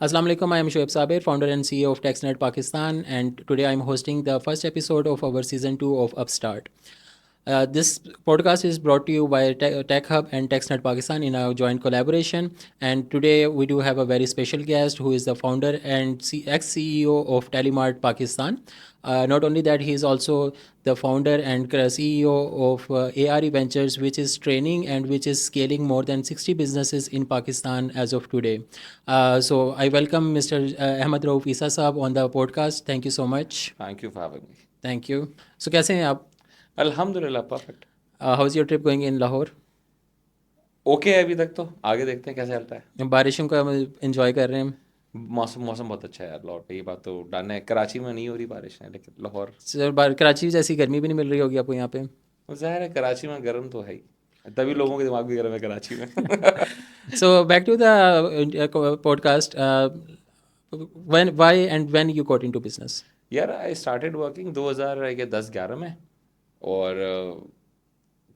Assalamu alaikum. I am Shoaib Sabir, founder and CEO of TechSnet Pakistan, and today I am hosting the first episode of our season 2 of Upstart. This podcast is brought to you by Tech Hub and TechSnet Pakistan in a joint collaboration. And today we do have a very special guest who is the founder and ex-CEO of Telemart Pakistan. Not only that, he is also the founder and CEO of ARE Ventures, which is training and which is scaling more than 60 businesses in Pakistan as of today. So I welcome Mr. Ahmed Rauf Isa Saab on the podcast. Thank you so much. Thank you for having me. Thank you. So कैसे हैं आप? अल्हम्दुलिल्लाह perfect. How's your trip going in Lahore? Okay है अभी तक तो आगे देखते हैं कैसे चलता है। बारिशों का एंजॉय कर रहे हैं। मौसम मौसम बहुत अच्छा है यार लाहौर पे, ये बात तो डन है। कराची में नहीं हो रही बारिश है लेकिन लाहौर सर कराची जैसी गर्मी भी नहीं मिल रही होगी आपको यहाँ पे। ज़ाहिर है कराची में गर्म तो है ही, तभी लोगों के दिमाग भी गर्म है कराची में। So back to the podcast. When you got into business? यार आई स्टार्टेड वर्किंग 2010-11 में। और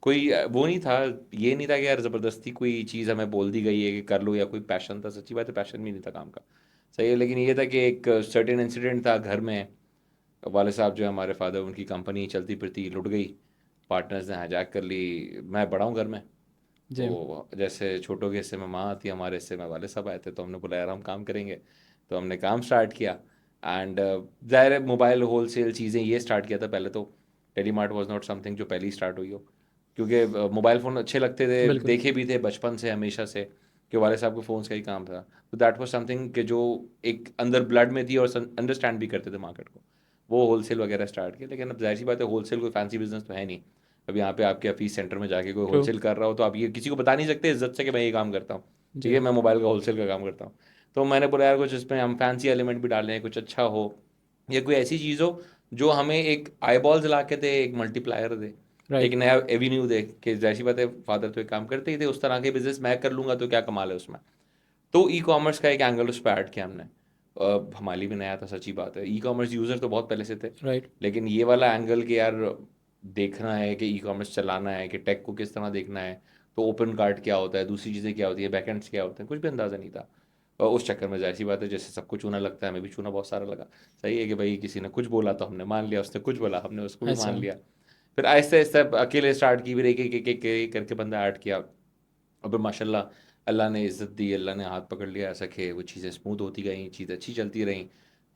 कोई वो नहीं था, ये नहीं था कि यार ज़बरदस्ती कोई चीज़ हमें बोल दी गई है कि कर लो, या कोई पैशन था। सच्ची बात है पैशन भी नहीं था काम का, सही है। लेकिन ये था कि एक सर्टेन इंसिडेंट था घर में। वाले साहब जो है हमारे फादर, उनकी कंपनी चलती फिरती लुट गई, पार्टनर्स ने हाईजैक कर ली। मैं बड़ा हूँ घर में, जी। तो जैसे छोटों के हिस्से में माँ आती है, हमारे हिस्से में वाले साहब आए थे, तो हमने बोला यार हम काम करेंगे। तो हमने काम स्टार्ट किया। एंड ज़ाहिर है मोबाइल होल सेल चीज़ें ये स्टार्ट किया था पहले तो। टेलीमार्ट वॉज नॉट समथिंग जो पहले ही स्टार्ट हुई हो, क्योंकि मोबाइल फ़ोन अच्छे लगते थे, बिल्कुल। देखे भी थे बचपन से हमेशा से कि वाले साहब के फ़ोन्स का ही काम था। तो दैट वाज समथिंग कि जो एक अंदर ब्लड में थी, और अंडरस्टैंड भी करते थे मार्केट को। वो होलसेल वगैरह स्टार्ट किया। लेकिन अब जाहिर सी बात है होलसेल कोई फैंसी बिजनेस तो है नहीं। अब यहाँ पे आपके ऑफिस सेंटर में जाके कोई ट्रू। होलसेल कर रहा हो तो आप ये किसी को बता नहीं सकते इज्जत से कि मैं ये काम करता हूँ। ठीक जी। है, मैं मोबाइल का होलसेल का काम करता हूँ। तो मैंने बोला यार कुछ इसमें हम फैंसी एलिमेंट भी डालें, कुछ अच्छा हो, या कोई ऐसी चीज़ हो जो हमें एक आई बॉल्स ला के दे, एक मल्टीप्लायर दे, एक राइट। नया एवेन्यू दे। कि जैसी बात है फादर तो एक काम करते ही थे, उस तरह के बिजनेस मैं कर लूँगा तो क्या कमाल है उसमें। तो ई कॉमर्स का एक एंगल उस पर ऐड किया हमने। हमारे भी नया था, सच्ची बात है। ई कॉमर्स यूज़र तो बहुत पहले से थे, राइट। लेकिन ये वाला एंगल कि यार देखना है कि ई कॉमर्स चलाना है, कि टेक को किस तरह देखना है, तो ओपन कार्ट क्या होता है, दूसरी चीज़ें क्या होती है, बैकएंड्स क्या होते हैं, कुछ भी अंदाज़ा नहीं था। और उस चक्कर में जाहिर सी बात है जैसे सबको चूना लगता है, हमें भी चूना बहुत सारा लगा। सही है कि भाई किसी ने कुछ बोला तो हमने मान लिया, उसने कुछ बोला हमने उसको भी मान अच्छा। लिया। फिर आहिस्ता आहिस्ता अकेले स्टार्ट की, फिर एक करके बंदा ऐड किया। और फिर माशाल्लाह अल्लाह ने इज़्ज़त दी, अल्लाह ने हाथ पकड़ लिया ऐसा कि वो चीज़ें स्मूथ होती गई, चीज़ें अच्छी चलती रहीं।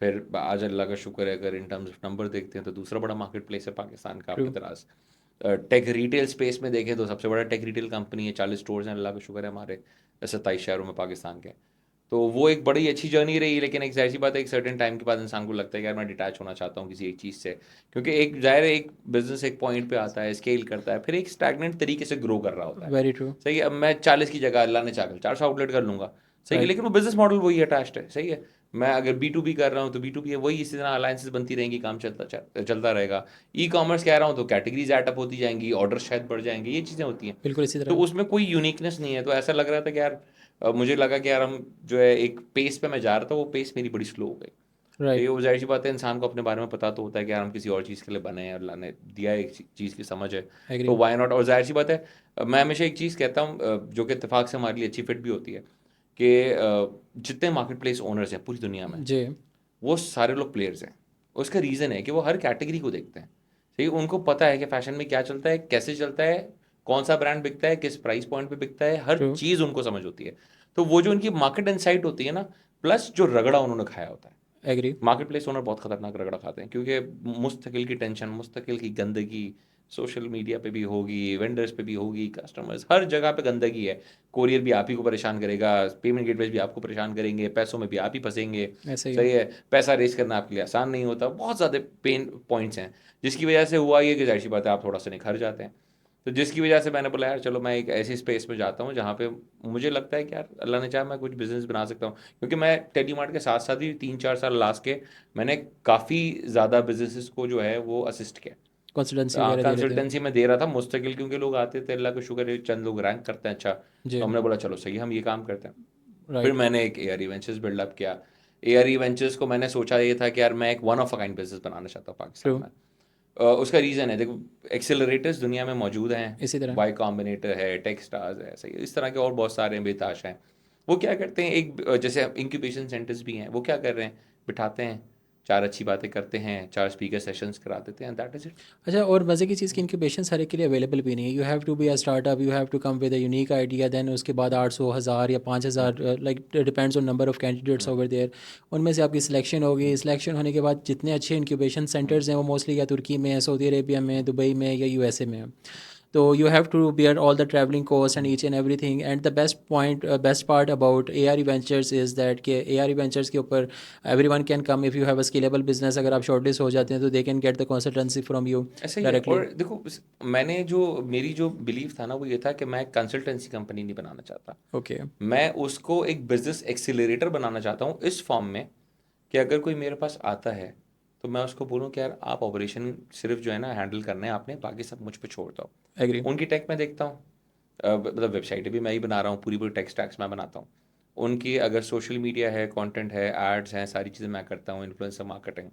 फिर आज अल्लाह का शुक्र है, अगर इन टर्म्स ऑफ नंबर देखते हैं तो दूसरा बड़ा मार्केट प्लेस है पाकिस्तान का ट्रू। आपकी तरह से। टेक रिटेल स्पेस में देखें तो सबसे बड़ा टेक रिटेल कंपनी है, 40 स्टोर्स हैं अल्लाह का शुक्र है हमारे 27 शहरों में पाकिस्तान के। तो वो एक बड़ी अच्छी जर्नी रही। लेकिन एक ज़ाहिर सी बात है एक सर्टेन टाइम के बाद इंसान को लगता है कि यार मैं डिटैच होना चाहता हूँ किसी एक चीज़ से, क्योंकि एक ज़ाहिर है एक बिजनेस एक पॉइंट पे आता है, स्केल करता है, फिर एक स्टैगनेंट तरीके से ग्रो कर रहा होता है। Very true. सही है, अब मैं 40 की जगह अल्लाह ने चाहा 400 आउटलेट कर लूँगा, सही है, राइट। लेकिन वो बिजनेस मॉडल वही अटैच्ड है। सही है, मैं अगर B2B कर रहा हूँ तो B2B है वही, इसी तरह अलायंसेस बनती रहेंगी, काम चलता रहेगा। ई कॉमर्स कह रहा हूँ तो कैटेगरीज एटअप होती जाएंगी, ऑर्डर शायद बढ़ जाएंगे, ये चीज़ें होती हैं। बिल्कुल इसी तो तरह। उसमें कोई यूनिकनेस नहीं है। तो ऐसा लग रहा था कि यार मुझे लगा कि यार हम जो है एक पेस पे मैं जा रहा था, वो पेस मेरी बड़ी स्लो हो गई। तो ये राइट। वो जाहिर सी बात है, इंसान को अपने बारे में पता तो होता है कि यार हम किसी और चीज़ के लिए बने हैं, अल्लाह ने दिया है एक चीज़ की समझ है, एग्री। तो वाई नॉट। और जाहिर सी बात है मैं हमेशा एक चीज़ कहता हूँ जो कि इत्तेफाक से हमारे लिए अच्छी फिट भी होती है, कि जितने मार्केट प्लेस ओनर्स हैं पूरी दुनिया में, जी। वो सारे लोग प्लेयर्स हैं। उसका रीज़न है कि वो हर कैटेगरी को देखते हैं। ठीक है, उनको पता है कि फैशन में क्या चलता है, कैसे चलता है, कौन सा ब्रांड बिकता है, किस प्राइस पॉइंट पे बिकता है, हर ट्रू। चीज़ उनको समझ होती है। तो वो जो उनकी मार्केट इनसाइट होती है ना, प्लस जो रगड़ा उन्होंने खाया होता है। एग्री। मार्केट प्लेस ओनर बहुत खतरनाक रगड़ा खाते हैं, क्योंकि मुस्तकिल की टेंशन, मुस्तकिल की गंदगी, सोशल मीडिया पे भी होगी, वेंडर्स पे भी होगी, कस्टमर्स, हर जगह पे गंदगी है। कोरियर भी आप ही को परेशान करेगा, पेमेंट गेटवेज भी आपको परेशान करेंगे, पैसों में भी आप ही फंसेंगे। ऐसे ही। सही है, पैसा रेस करना आपके लिए आसान नहीं होता, बहुत ज़्यादा पेन पॉइंट्स हैं। जिसकी वजह से हुआ ये कि जाहिर सी बात है आप थोड़ा सा निखर जाते हैं। तो जिसकी वजह से मैंने बोला यार चलो मैं एक ऐसी स्पेस में जाता हूँ जहाँ पे मुझे लगता है कि यार अल्लाह ने चाहा मैं कुछ बिजनेस बना सकता हूँ। क्योंकि मैं टेलीमार्ट के साथ साथ ही 3-4 साल लास्ट के मैंने काफ़ी ज़्यादा बिजनेसेस को जो है वो असिस्ट किया। कंसल्टेंसी वगैरह दे रहे थे। कंसल्टेंसी में दे रहा था मुस्तकिल, क्योंकि लोग आते थे, अल्लाह का शुक्र है चंद लोग रैंक करते हैं अच्छा। जी। तो हमने बोला चलो सही है हम ये काम करते हैं। फिर राइट। मैंने एक ARE वेंचर्स बिल्डअप किया। ARE वेंचर्स को मैंने सोचा ये था कि यार मैं एक one of a kind business बनाना चाहता हूँ ट्रू। पाकिस्तान में। उसका रीज़न है, देखो एक्सेलरेटर्स दुनिया में मौजूद हैं, इसी तरह। वाई कॉम्बिनेटर है, टेक स्टार्स है, सही है, इस तरह के और बहुत सारे हैं, बेताश हैं। वो क्या करते हैं, एक जैसे इंक्यूबेशन सेंटर्स भी हैं, वो क्या कर रहे हैं, बिठाते हैं, 4 अच्छी बातें करते हैं, 4 स्पीकर सेशंस करा देते हैं, दैट इज़ इट। अच्छा, और मज़े की चीज़ की इंक्यूबेशन हर एक के लिए अवेलेबल भी नहीं है। You have to be a startup, you have to come with a unique idea, then उसके बाद 800 हज़ार या 5000, like depends on number of candidates over there, उनमें से आपकी सिलेक्शन होगी। सिलेक्शन होने के बाद जितने अच्छे इंक्यूबेशन सेंटर्स हैं वो मोस्टली या तुर्की में है, सऊदी अरेबिया में, दुबई में या यूएसए में है। तो you have to bear all the traveling costs and each and everything, and the best part about ARE Ventures is that कि ARE Ventures के ऊपर everyone can come if you have a scalable business। अगर आप shortlist हो जाते हैं तो they can get the consultancy from you ऐसा ही है। directly। और देखो मैंने जो मेरी जो बिलीव था ना, वो ये था कि मैं कंसल्टेंसी कंपनी नहीं बनाना चाहता, Okay, मैं उसको एक बिजनेस एक्सीलरेटर बनाना चाहता हूँ इस फॉर्म में कि अगर कोई मेरे पास आता है तो मैं उसको बोलूँ कि यार आप ऑपरेशन सिर्फ जो है ना हैंडल करना है आपने, बाकी सब मुझ पे छोड़ दो। agree। उनकी टेक मैं देखता हूँ, मतलब वेबसाइट भी मैं ही बना रहा हूँ, पूरी पूरी टेक स्टैक्स मैं बनाता हूँ। उनकी अगर सोशल मीडिया है, कंटेंट है, एड्स हैं, सारी चीज़ें मैं करता हूँ, इन्फ्लुएंसर मार्केटिंग।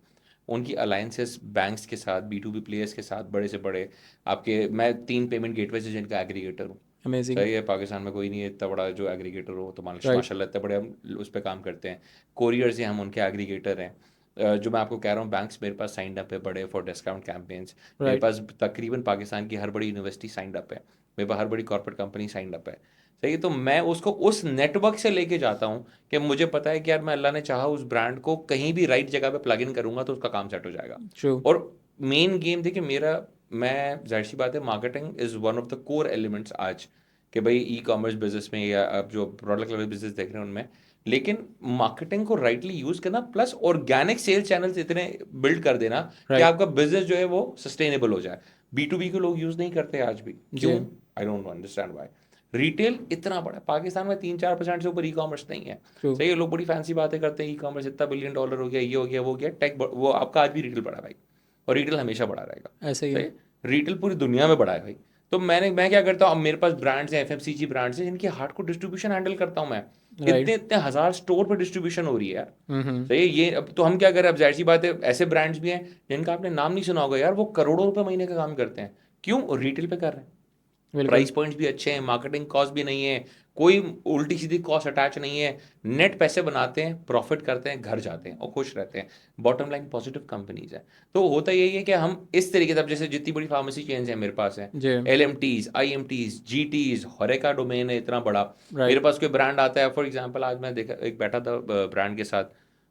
उनकी अलाइंसेस बैंक्स के साथ, B2B प्लेयर्स के साथ, बड़े से बड़े आपके, मैं 3 पेमेंट गेटवे से जिनका एग्रीगेटर हूँ। Amazing। सही है, पाकिस्तान में कोई नहीं है इतना बड़ा जो एग्रीगेटर हो, तो Right। माशाल्लाह इतने बड़े हम उस पर काम करते हैं। कोरियर से हम उनके एग्रीगेटर हैं। जो मैं आपको कह रहा हूँ, बैंक्स मेरे पास साइंड अप है बड़े फॉर डिस्काउंट कैंपेन्स। मेरे Right। पास तकरीबन पाकिस्तान की हर बड़ी यूनिवर्सिटी साइंड अप है, मेरे पास हर बड़ी कॉर्पोरेट कंपनी साइंड अप है। सही है, तो मैं उसको उस नेटवर्क से लेके जाता हूँ कि मुझे पता है कि यार मैं अल्लाह ने चाहा उस ब्रांड को कहीं भी राइट जगह पे प्लग इन करूंगा तो उसका काम सेट हो जाएगा। True। और मेन गेम देखिए मेरा, मैं जाहिर सी बात है, marketing is one of the core elements आज कि भाई ई कॉमर्स बिजनेस में या आप जो प्रोडक्ट लेवल बिजनेस देख रहे हैं उनमें, लेकिन मार्केटिंग को राइटली यूज करना प्लस ऑर्गेनिक सेल्स चैनल्स इतने बिल्ड कर देना कि Right। आपका बिजनेस जो है वो सस्टेनेबल हो जाए। B2B के लोग यूज नहीं करते आज भी, क्यों? जी। I don't understand why. Retail इतना बड़ा है पाकिस्तान में, 3-4% से ऊपर ई कॉमर्स नहीं है। True। सही है, लोग बड़ी फैंसी बातें करते हैं, ई कॉमर्स इतना $1 बिलियन हो गया, ये हो गया, वो हो गया, टेक वो आपका आज भी रिटेल बड़ा है भाई, और रिटेल हमेशा बड़ा रहेगा। ऐसा ही सही है। है? रिटेल पूरी दुनिया में बड़ा है भाई। तो मैं क्या करता हूँ, अब मेरे पास ब्रांड्स हैं, FMCG ब्रांड्स हैं, जिनकी हार्ड को डिस्ट्रीब्यूशन हैंडल करता हूँ मैं। Right। इतने इतने हज़ार स्टोर पे डिस्ट्रीब्यूशन हो रही है यार। हम्म। सही है, ये अब तो हम क्या करें, अब जाहिर सी बात है ऐसे ब्रांड्स भी हैं जिनका आपने नाम नहीं सुना होगा यार, वो करोड़ों रुपए महीने का काम करते हैं, क्यों? रिटेल पे कर रहे हैं। बिल्कुल। प्राइस पॉइंट्स भी अच्छे हैं, मार्केटिंग कॉस्ट भी नहीं है, कोई उल्टी सीधी कॉस्ट अटैच नहीं है, नेट पैसे बनाते हैं, प्रॉफिट करते हैं, घर जाते हैं और खुश रहते हैं। बॉटम लाइन पॉजिटिव कंपनीज है। तो होता यही है कि हम इस तरीके से, अब जैसे जितनी बड़ी फार्मेसी चेन्स हैं मेरे पास हैं, जी। LMTs, IMTs, GTs, हॉरेका डोमेन है इतना बड़ा। मेरे Right। पास कोई ब्रांड आता है, फॉर एग्जाम्पल आज मैं देखा, एक बैठा था ब्रांड के साथ,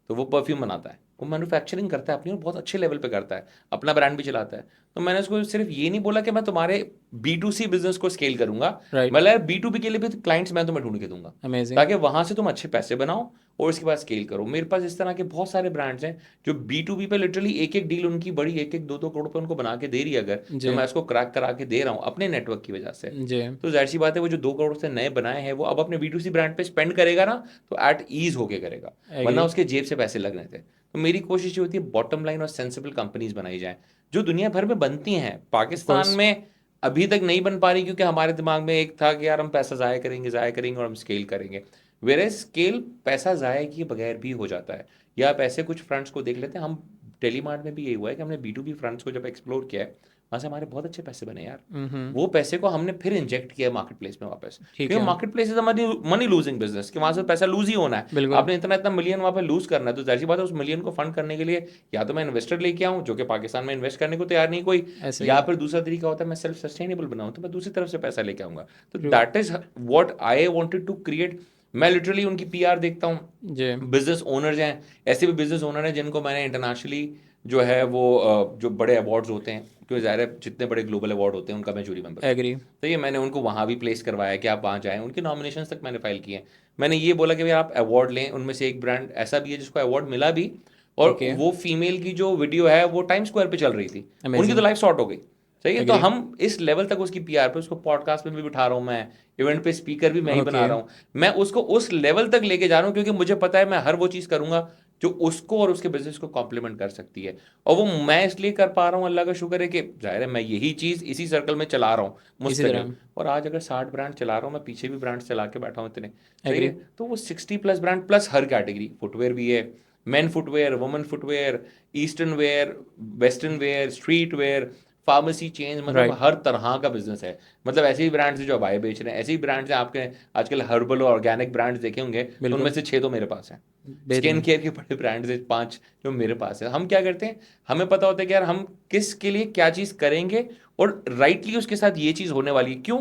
तो वो परफ्यूम बनाता है, वो मैन्युफैक्चरिंग करता है अपनी और बहुत अच्छे लेवल पे करता है, अपना ब्रांड भी चलाता है। तो मैंने उसको सिर्फ ये नहीं बोला कि मैं तुम्हारे B2C बिजनेस को स्केल करूंगा, Right। मतलब B2B के लिए भी क्लाइंट्स मैं तुम्हें ढूंढ के दूंगा, Amazing। ताकि वहां से तुम अच्छे पैसे बनाओ और उसके बाद स्केल करो। मेरे पास इस तरह के बहुत सारे ब्रांड्स हैं जो B2B पे लिटरली एक एक डील उनकी बड़ी 1-1 2-2 करोड़ पे उनको बना के दे रही है, अगर जी। तो मैं इसको क्रैक करा के दे रहा हूँ अपने नेटवर्क की वजह से। जी। तो जाहिर सी बात है, वो जो 2 करोड़ से नए बनाए हैं वो अब अपने B2C ब्रांड पे स्पेंड करेगा ना, तो एट ईज होके करेगा, वरना एग्री। उसके जेब से पैसे लगने थे। तो मेरी कोशिश ये होती है बॉटम लाइन और सेंसिबल कंपनीज बनाई जाए, जो दुनिया भर में बनती हैं, ऑफ पाकिस्तान कोर्स। में अभी तक नहीं बन पा रही, क्योंकि हमारे दिमाग में एक था कि यार हम पैसा ज़ाया करेंगे और हम स्केल करेंगे। वेरे स्केल पैसा ज़ाया किए बगैर भी हो जाता है। या आप ऐसे कुछ फ्रंट्स को देख लेते हैं, हम टेलीमार्ट में भी यही हुआ है कि हमने B2B फ्रंट्स को जब एक्सप्लोर किया है, वहाँ से हमारे बहुत अच्छे पैसे बने यार। हम्म। वो पैसे को हमने फिर इंजेक्ट किया मार्केट प्लेस में वापस, ठीक क्योंकि है। Market place is money losing business, कि वहाँ से पैसा लूज ही होना है। बिल्कुल। आपने इतना इतना मिलियन वहाँ पे लूज करना है, तो जाहिर सी बात है उस मिलियन को फंड करने के लिए या तो मैं इन्वेस्टर लेके आऊँ, जो कि पाकिस्तान में इन्वेस्ट करने को तैयार नहीं कोई, ऐसा ही या है। फिर दूसरा तरीका होता है मैं सेल्फ सस्टेनेबल बनाऊँ, तो मैं दूसरी तरफ से पैसा लेके आऊँगा। तो true. That is what I wanted to create. मैं लिटरली उनकी PR देखता हूँ, जी। बिजनेस ओनर्स हैं, ऐसे भी बिजनेस ओनर हैं जिनको मैंने इंटरनेशनली जो है वो जो बड़े अवार्ड्स होते हैं, क्योंकि ज़ाहिर है जितने बड़े ग्लोबल अवार्ड होते हैं उनका मैं जूरी मेंबर हूँ, एग्री। तो ये मैंने उनको वहाँ भी प्लेस करवाया कि आप वहाँ जाएं, उनके नॉमिनेशंस तक मैंने फाइल किए हैं। मैंने ये बोला कि भाई आप अवार्ड लें, उनमें से एक ब्रांड ऐसा भी है जिसको अवार्ड मिला भी, और ओके। वो फीमेल की जो वीडियो है वो टाइम स्क्वायर पे चल रही थी, उनकी तो अमेजिंग। लाइफ शॉर्ट हो गई। सही है, तो एग्री। हम इस लेवल तक उसकी PR पे, उसको पॉडकास्ट में भी बिठा रहा हूँ मैं, इवेंट पे स्पीकर भी मैं ही बना ओके। रहा हूँ, मैं उसको उस लेवल तक लेके जा रहा हूँ, क्योंकि मुझे पता है मैं हर वो चीज़ करूंगा जो उसको और उसके बिजनेस को कॉम्प्लीमेंट कर सकती है। और वो मैं इसलिए कर पा रहा हूँ, अल्लाह का शुक्र है कि जाहिर है मैं यही चीज़ इसी सर्कल में चला रहा हूँ इसी मुस्तकिल। तरह। और आज अगर 60 ब्रांड चला रहा हूँ मैं, पीछे भी ब्रांड चला के बैठा हूँ इतने। सही एग्री। है, तो वो 60+ ब्रांड प्लस हर कैटेगरी, फुटवेयर भी है, men footwear, women footwear, eastern wear, western wear, street wear, pharmacy chain, मतलब राइट, हर तरह का बिजनेस है। मतलब ऐसे ही ब्रांड्स हैं जो हवाई बेच रहे हैं, ऐसे ही ब्रांड्स हैं आपके आजकल हर्बल और ऑर्गेनिक ब्रांड्स देखे होंगे, तो उनमें बिल्कुल, से 6 तो मेरे पास हैं। स्किन बेहतरीन, केयर के बड़े ब्रांड्स हैं 5 जो मेरे पास है। हम क्या करते हैं, हमें पता होता है कि यार हम किसके लिए क्या चीज़ करेंगे और राइटली उसके साथ ये चीज़ होने वाली है। क्यों?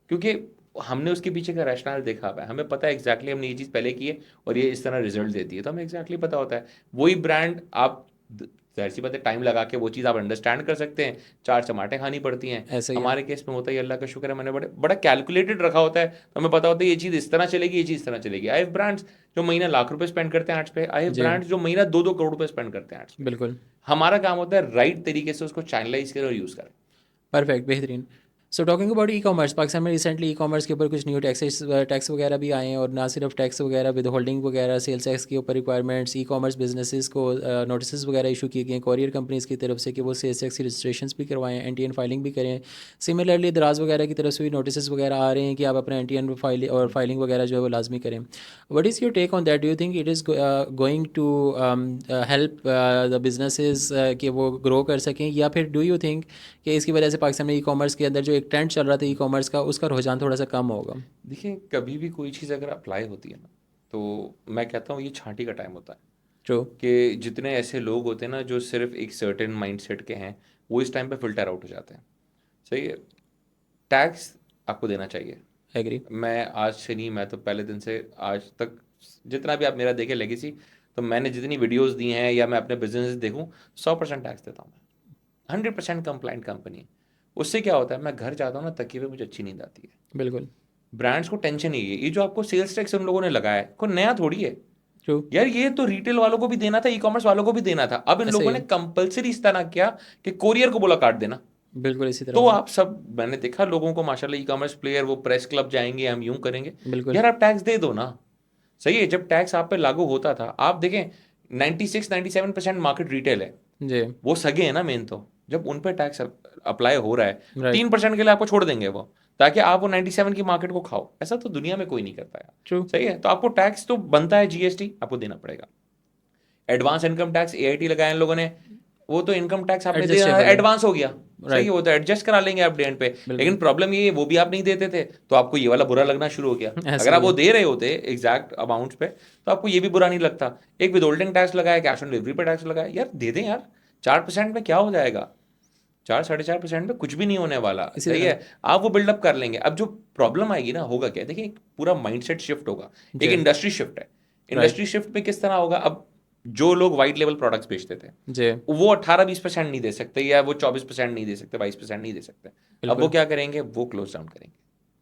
क्योंकि हमने उसके पीछे का रैशनल देखा हुआ है, हमें पता है एग्जैक्टली हमने ये चीज़ पहले की है और ये इस तरह रिजल्ट देती है, तो हमें एग्जैक्टली पता होता है। वही ब्रांड आप जाहिर सी बात है टाइम लगा के वो चीज़ आप अंडरस्टैंड कर सकते हैं, 4 चमाटें खानी पड़ती हैं। ऐसा ही है। हमारे केस में होता है, अल्लाह का शुक्र है मैंने बड़ा कैलकुलेटेड रखा होता है, तो हमें पता होता है ये चीज़ इस तरह चलेगी, ये चीज़ इस तरह चलेगी। आई हैव ब्रांड्स जो महीना लाख रुपए स्पेंड करते हैं एड्स पे, आई हैव जी, ब्रांड्स जो महीना 2-2 करोड़ रुपए स्पेंड करते हैं एड्स पे। बिल्कुल, हमारा काम होता है राइट तरीके से उसको चैनलाइज करें और यूज़ करें। परफेक्ट, बेहतरीन। So talking about e commerce, Pakistan में रिसेंटली ई कॉमर्स के ऊपर कुछ न्यू टैक्स वगैरह भी आए हैं, और ना सिर्फ टैक्स वगैरह, विद होल्डिंग वगैरह, सेल्स टैक्स के ऊपर रिक्वायरमेंट्स, ई कॉमर्स बिजनेसेस को नोटिस वगैरह इशू किए गए हैं कॉरियर कंपनीज़ की तरफ से कि वो सेल्स टैक्स की रजिस्ट्रेशन भी करवाएं, एन फाइलिंग भी करें। सिमिलरली दराज वगैरह की तरफ से भी नोटिस वगैरह आ रहे हैं कि आप अपने एन फाइल और फाइलिंग वगैरह जो है वो लाजमी करें। What is your take on that? Do you think it is going to help the businesses कि वो ग्रो कर सकें, या फिर डू यू थिंक कि इसकी वजह से पाकिस्तान में ई कॉमर्स के अंदर जो एक ट्रेंड चल रहा था ई कॉमर्स का, उसका रुझान थोड़ा सा कम होगा? देखिए, कभी भी कोई चीज़ अगर अप्लाई होती है ना, तो मैं कहता हूँ ये छांटी का टाइम होता है। ट्रू, कि जितने ऐसे लोग होते हैं ना जो सिर्फ एक सर्टेन माइंडसेट के हैं, वो इस टाइम पे फिल्टर आउट हो जाते हैं। सही है। टैक्स आपको देना चाहिए। एग्री, मैं आज से नहीं, मैं तो पहले दिन से आज तक जितना भी आप मेरा देखे लेगेसी, तो मैंने जितनी वीडियोस दी हैं या मैं अपने बिजनेस देखूं, 100% टैक्स देता हूँ मैं। 100% कंप्लाइंट कंपनी। उससे क्या होता है, मैं घर जाता हूँ ना, तकिए पे मुझे अच्छी नींद आती है। बिल्कुल, ब्रांड्स को टेंशन नहीं है, ये जो आपको सेल्स टैक्स उन लोगों ने लगाया है कोई नया थोड़ी है ट्रू, यार, ये तो रिटेल वालों को भी देना था, ई कॉमर्स वालों को भी देना था। अब इन ऐसे ही लोगों ने है, कंपलसरी इस तरह किया कि कोरियर को बोला काट देना। बिल्कुल इसी तरह तो होगा, आप सब, मैंने देखा लोगों को माशाल्लाह ई कॉमर्स प्लेयर, वो प्रेस क्लब जाएंगे, हम यूं करेंगे। बिल्कुल, यार आप टैक्स दे दो ना। सही है, जब टैक्स आप पे लागू होता था, आप देखें 96-97% मार्केट रिटेल है, जी, वो सगे हैं ना मेन। तो जब उन पर टैक्स अप्लाई हो रहा है, राइट, 3% के लिए आपको छोड़ देंगे वो, ताकि आप वो 97 की मार्केट को खाओ। ऐसा तो दुनिया में कोई नहीं करता यार। ट्रू, सही है, तो आपको टैक्स तो बनता है, जीएसटी आपको देना पड़ेगा। एडवांस इनकम टैक्स एआईटी लगाया इन लोगों ने, वो तो इनकम टैक्स आपने दिया, एडजस्टेबल है, एडवांस हो गया। सही है, राइट, वो तो एडजस्ट करा लेंगे आप डेट पे। लेकिन बिल्कुल, प्रॉब्लम ये है, वो भी आप नहीं देते थे, तो आपको ये वाला बुरा लगना शुरू हो गया। ऐसा अगर ही आप वो है, दे रहे होते एग्जैक्ट अमाउंट्स पे, तो आपको ये भी बुरा नहीं लगता। एक विदहोल्डिंग टैक्स लगाया, कैश ऑन डिलीवरी पे टैक्स लगाया, यार दे दें यार। 4% में क्या हो जाएगा? 4-4.5% में कुछ भी नहीं होने वाला। इसी सही तरह, है, आप वो बिल्डअप कर लेंगे। अब जो प्रॉब्लम आएगी ना, होगा क्या, देखिए एक पूरा माइंडसेट शिफ्ट होगा, एक जी, इंडस्ट्री शिफ्ट है। राइट, इंडस्ट्री शिफ्ट में किस तरह होगा, अब जो लोग वाइट लेवल प्रोडक्ट्स बेचते थे, जी, वो 18-20% नहीं दे सकते, या वो 24% नहीं दे सकते, 22% नहीं दे सकते। अब वो बिल्कुल, क्या करेंगे, वो क्लोज डाउन करेंगे।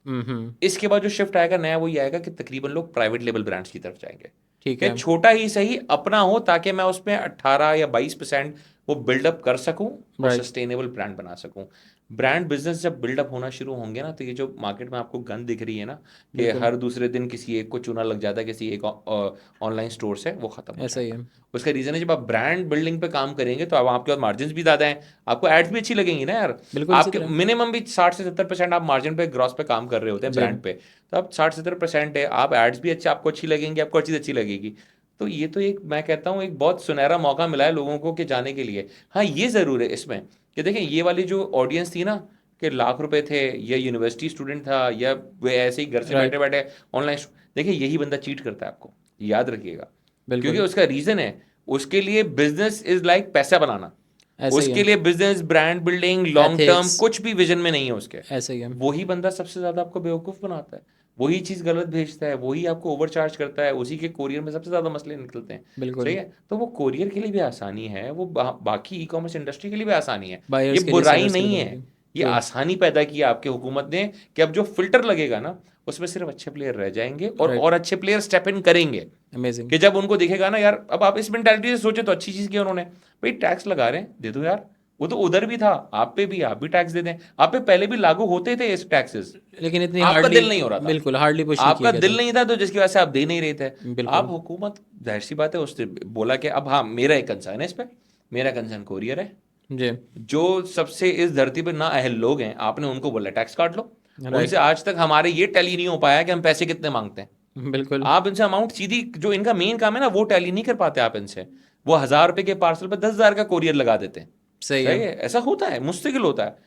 हम्म, इसके बाद जो शिफ्ट आएगा नया, वो ये आएगा कि तकरीबन लोग प्राइवेट लेवल ब्रांड्स की तरफ जाएंगे, ठीक कि है, छोटा ही सही अपना हो, ताकि मैं उसमें 18 या 22% वो बिल्डअप कर सकूं और राइट, सस्टेनेबल ब्रांड बना सकूं। ब्रांड बिजनेस जब बिल्डअप होना शुरू होंगे ना, तो ये जो मार्केट में आपको गंद दिख रही है ना, कि बिल्कुल, हर दूसरे दिन किसी एक को चूना लग जाता है किसी एक ऑनलाइन स्टोर से, वो खत्म हो ऐसा ही जाएगा। है, उसका रीजन है, जब आप ब्रांड बिल्डिंग पे काम करेंगे, तो अब आपके पास मार्जिन भी ज़्यादा हैं, आपको एड्स भी अच्छी लगेंगी ना यार। बिल्कुल इसी आपके तरह, मिनिमम भी 60 से 70% आप मार्जिन पे, ग्रॉस पे काम कर रहे होते हैं जी, ब्रांड पे। तो अब 60-70% है, आप एड्स भी अच्छे, आपको अच्छी लगेंगी, आपको चीज़ अच्छी लगेगी। तो ये तो एक, मैं कहता हूँ एक बहुत सुनहरा मौका मिला है लोगों को कि जाने के लिए। हाँ, ये ज़रूर है इसमें कि देखें, ये वाली जो ऑडियंस थी ना, कि लाख रुपए थे, या यूनिवर्सिटी स्टूडेंट था, या वे ऐसे ही घर से बैठे राइट, बैठे ऑनलाइन, देखिए यही बंदा चीट करता है आपको, याद रखिएगा। क्योंकि बिल्कुल, उसका रीज़न है, उसके लिए बिजनेस इज लाइक पैसा बनाना। ऐसा ही है, उसके लिए business, brand building, long term ethics, कुछ भी विजन में नहीं है उसके। ऐसा ही है, वही बंदा सबसे ज्यादा आपको बेवकूफ बनाता है, वही चीज गलत भेजता है, वही आपको ओवरचार्ज करता है, उसी के कोरियर में सबसे ज्यादा मसले निकलते हैं। सही बिल्कुल, है, तो वो कोरियर के लिए भी आसानी है, वो बाकी ई कॉमर्स इंडस्ट्री के लिए भी आसानी है। ये बायर्स के लिए, बुराई सेलर्स के लिए, नहीं दोनों है, की, ये ट्रू, आसानी पैदा की है आपकी हुकूमत ने, कि अब जो फिल्टर लगेगा ना, उसमें सिर्फ अच्छे प्लेयर रह जाएंगे, राइट, और अच्छे प्लेयर स्टेप इन करेंगे। अमेजिंग, कि जब उनको दिखेगा ना यार, अब आप इस मेंटालिटी से सोचे तो अच्छी चीज की उन्होंने, भाई टैक्स लगा रहे हैं दे दो यार, वो तो उधर भी था, आप पे भी, आप भी टैक्स दे दें। आप पे पहले भी लागू होते थे इस टैक्सेस, लेकिन इतनी आपका हार्डली, दिल नहीं हो रहा था, बिल्कुल हार्डली पुश नहीं किया आपका गया दिल था, नहीं था, तो जिसकी वजह से आप दे नहीं रहे थे। आप बिल्कुल, हुकूमत, जाहिर सी बात है, उसने बोला कि अब हाँ मेरा एक कंसर्न है इस पे, मेरा कंसर्न कोरियर है। जी, जो सबसे इस धरती पर ना अहल लोग हैं, आपने उनको बोला टैक्स काट लो। उनसे राइट, आज तक हमारे ये टैली नहीं हो पाया कि हम पैसे कितने मांगते हैं। बिल्कुल, आप इनसे अमाउंट सीधी, जो इनका मेन काम है ना, वो टैली नहीं कर पाते आप इनसे। वो 1000 रुपए के पार्सल पे 10,000 का कोरियर लगा देते हैं। सही सही है। है, ऐसा होता है, मुश्किल होता है।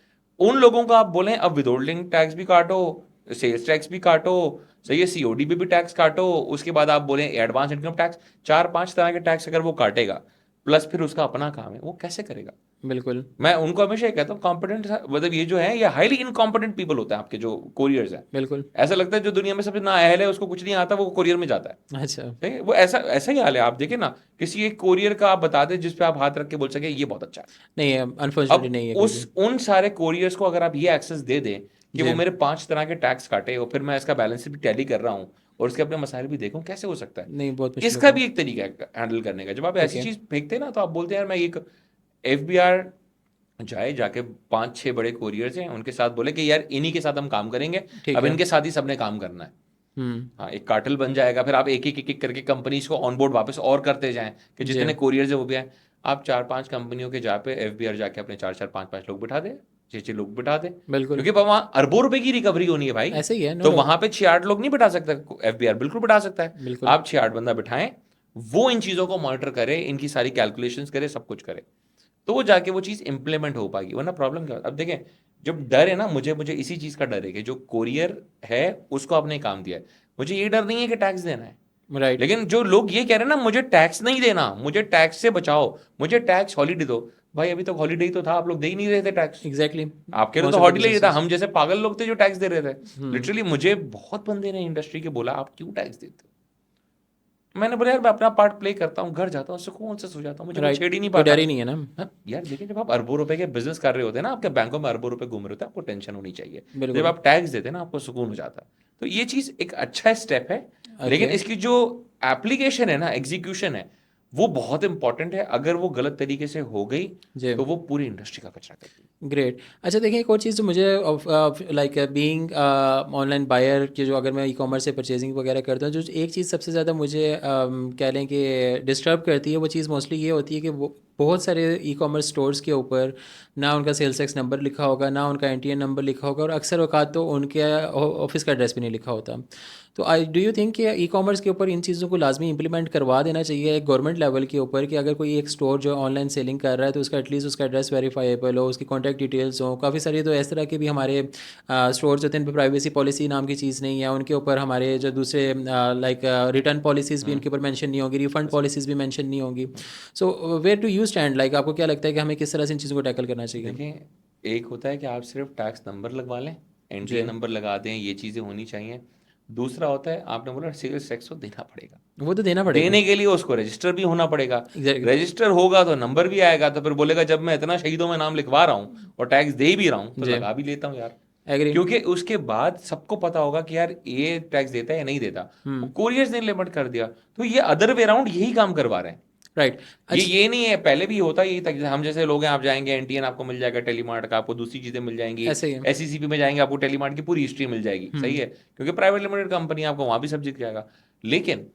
उन लोगों का आप बोलें अब विदहोल्डिंग टैक्स भी काटो, सेल्स टैक्स भी काटो, सही है, सीओडी भी टैक्स काटो, उसके बाद आप बोलें एडवांस इनकम टैक्स, 4-5 तरह के टैक्स अगर वो काटेगा, प्लस फिर उसका अपना काम है, वो कैसे करेगा? बिल्कुल मैं उनको हमेशा ये कहता हूँ कॉम्पिटेंट, मतलब ये जो है ये हाईली इनकॉम्पिटेंट पीपल होते हैं आपके जो कोरियर्स हैं। बिल्कुल। ऐसा लगता है जो दुनिया में सबसे नाअहल है, उसको कुछ नहीं आता, वो कोरियर में जाता है। अच्छा। ठीक है, वो ऐसा ऐसा ही हाल है। आप देखिए ना, किसी एक कोरियर का आप बता दें जिस पे आप हाथ रख के बोल सके ये बहुत अच्छा है। नहीं, अनफॉर्चुनेटली अब नहीं है कोई उस भी। उन सारे कोरियर्स को अगर आप ये एक्सेस दे दें कि जी वो मेरे 5 तरह के टैक्स काटे और फिर मैं इसका बैलेंस भी टैली कर रहा हूँ और उसके अपने मसाइल भी देखूं, कैसे हो सकता है? नहीं, बहुत मुश्किल इसका होता है। भी एक तरीका है हैंडल करने का। जब आप ऐसी ओके। चीज फेंकते हैं ना, तो आप बोलते हैं यार मैं एक एफबीआर जाके 5-6 बड़े कोरियर्स हैं उनके साथ बोले कि यार इन्हीं के साथ हम काम करेंगे, ठीक अब है। इनके साथ ही सबने काम करना है। हम्म। हाँ, एक कार्टेल बन जाएगा, फिर आप एक एक करके कंपनीज को ऑनबोर्ड वापस और करते जाएं कि जी जितने कोरियर्स है वो भी आए। आप 4-5 कंपनियों के जहाँ पे एफबीआर जाके अपने 4-4 5-5 लोग बिठा दे, 6-6 लोग बिठा दे, बिल्कुल। क्योंकि वहाँ अरबों रुपए की रिकवरी होनी है भाई। ऐसे ही है, नो तो डाउट। वहां पे 6-8 लोग नहीं बिठा सकता, एफबीआर बिल्कुल बिठा सकता है। बिल्कुल। आप 6-8 बंदा बिठाएं, वो इन चीजों को मॉनिटर करे, इनकी सारी कैलकुलेशंस करे, सब कुछ करे, तो वो जाके वो चीज़ इंप्लीमेंट हो पाएगी। वरना प्रॉब्लम क्या होता है? अब देखें, जब डर है ना, मुझे मुझे इसी चीज़ का डर है कि जो कोरियर है उसको आपने काम दिया है, मुझे ये डर नहीं है कि टैक्स देना है। राइट। लेकिन जो लोग ये कह रहे हैं ना मुझे टैक्स नहीं देना, मुझे टैक्स से बचाओ, मुझे टैक्स हॉलीडे दो, भाई अभी तक हॉलीडे ही तो था, आप लोग दे ही नहीं रहे थे टैक्स। एग्जैक्टली। आपके लिए तो मोस्ट ऑफ द हॉलीडे ही था, बिजनेसेस। हम जैसे पागल लोग थे जो टैक्स दे रहे थे। हम्म। लिटरली मुझे बहुत बंदे ने इंडस्ट्री के बोला आप क्यों टैक्स देते हो? मैंने बोला यार मैं अपना पार्ट प्ले करता हूँ, घर जाता हूँ, सुकून से सो जाता हूँ, मुझे कोई राइट। छेड़ ही नहीं कोई पाता। डर ही नहीं है ना। हाँ यार, देखिए जब आप अरबों रुपए के बिजनेस कर रहे होते हैं ना, आपके बैंकों में अरबों रुपए घूम रहे होते हैं, आपको टेंशन होनी चाहिए। जब बिल्कुल। आप टैक्स देते हैं ना, आपको सुकून हो जाता है। तो ये चीज एक अच्छा स्टेप है, लेकिन ओके। इसकी जो एप्लीकेशन है ना, एग्जीक्यूशन है, वो बहुत इंपॉर्टेंट है। अगर वो गलत तरीके से हो गई जी। तो वो पूरी इंडस्ट्री का कचरा कर देगी। ग्रेट। अच्छा देखिए, एक और चीज़ जो मुझे लाइक बीइंग ऑनलाइन बायर के, जो अगर मैं ई कॉमर्स से परचेजिंग वगैरह करता हूँ, जो एक चीज़ सबसे ज़्यादा मुझे कह लें कि डिस्टर्ब करती है, वो चीज़ मोस्टली ये होती है कि वो बहुत सारे ई कॉमर्स स्टोर्स के ऊपर ना उनका सेल्स टैक्स नंबर लिखा होगा, ना उनका एनटीएन नंबर लिखा होगा, और अक्सर औकात तो उनके ऑफिस का एड्रेस भी नहीं लिखा होता। तो आई डू यू थिंक कि ई कॉमर्स के ऊपर इन चीज़ों को लाजमी इंप्लीमेंट करवा देना चाहिए एक गवर्नमेंट लेवल के ऊपर, कि अगर कोई एक स्टोर जो ऑनलाइन सेलिंग कर रहा है तो उसका एटलीस्ट उसका एड्रेस वेरीफाइबल हो, उसकी कॉन्टैक्ट डिटेल्स हो। काफ़ी सारे तो इस तरह के भी हमारे स्टोर्स होते हैं, इन पर प्राइवेसी पॉलिसी नाम की चीज़ नहीं है, उनके ऊपर हमारे जो दूसरे लाइक रिटर्न पॉलिसीज़ भी उनके ऊपर मैंशन नहीं होगी, रिफंड पॉलिसीज़ भी मैंशन नहीं होगी। So where do you stand, like आपको क्या लगता है कि हमें किस तरह से इन चीज़ों को टैकल करना चाहिए? देखिए, एक होता है कि आप सिर्फ टैक्स नंबर लगवा लें, जी। एनटीए नंबर लगा दें, ये चीज़ें होनी चाहिए। दूसरा होता है, आपने बोला सेल्स टैक्स तो देना पड़ेगा, वो तो देना पड़ेगा। देने के लिए उसको रजिस्टर भी होना पड़ेगा। एग्जैक्टली। रजिस्टर होगा तो नंबर भी आएगा, तो फिर बोलेगा जब मैं इतना शहीदों में नाम लिखवा रहा हूँ और टैक्स दे भी रहा हूँ तो जी। लगा भी लेता हूँ यार। एग्री। क्योंकि उसके बाद सबको पता होगा कि यार ये टैक्स देता है या नहीं देता। हम्म। कोरियर्स ने लिमिट कर दिया, तो ये अदर वे अराउंड यही काम करवा रहे हैं। राइट। अच्छा। ये नहीं है, पहले भी होता यही था कि हम जैसे लोग हैं, आप जाएंगे एनटीएन आपको मिल जाएगा, टेलीमार्ट का आपको दूसरी चीजें मिल जाएंगी, ऐसे ही है। एसईसीपी में जाएंगे आपको टेलीमार्ट की पूरी हिस्ट्री मिल जाएगी, सही हम्म। है, क्योंकि प्राइवेट लिमिटेड कंपनी आपको वहां भी सब दिख जाएगा। लेकिन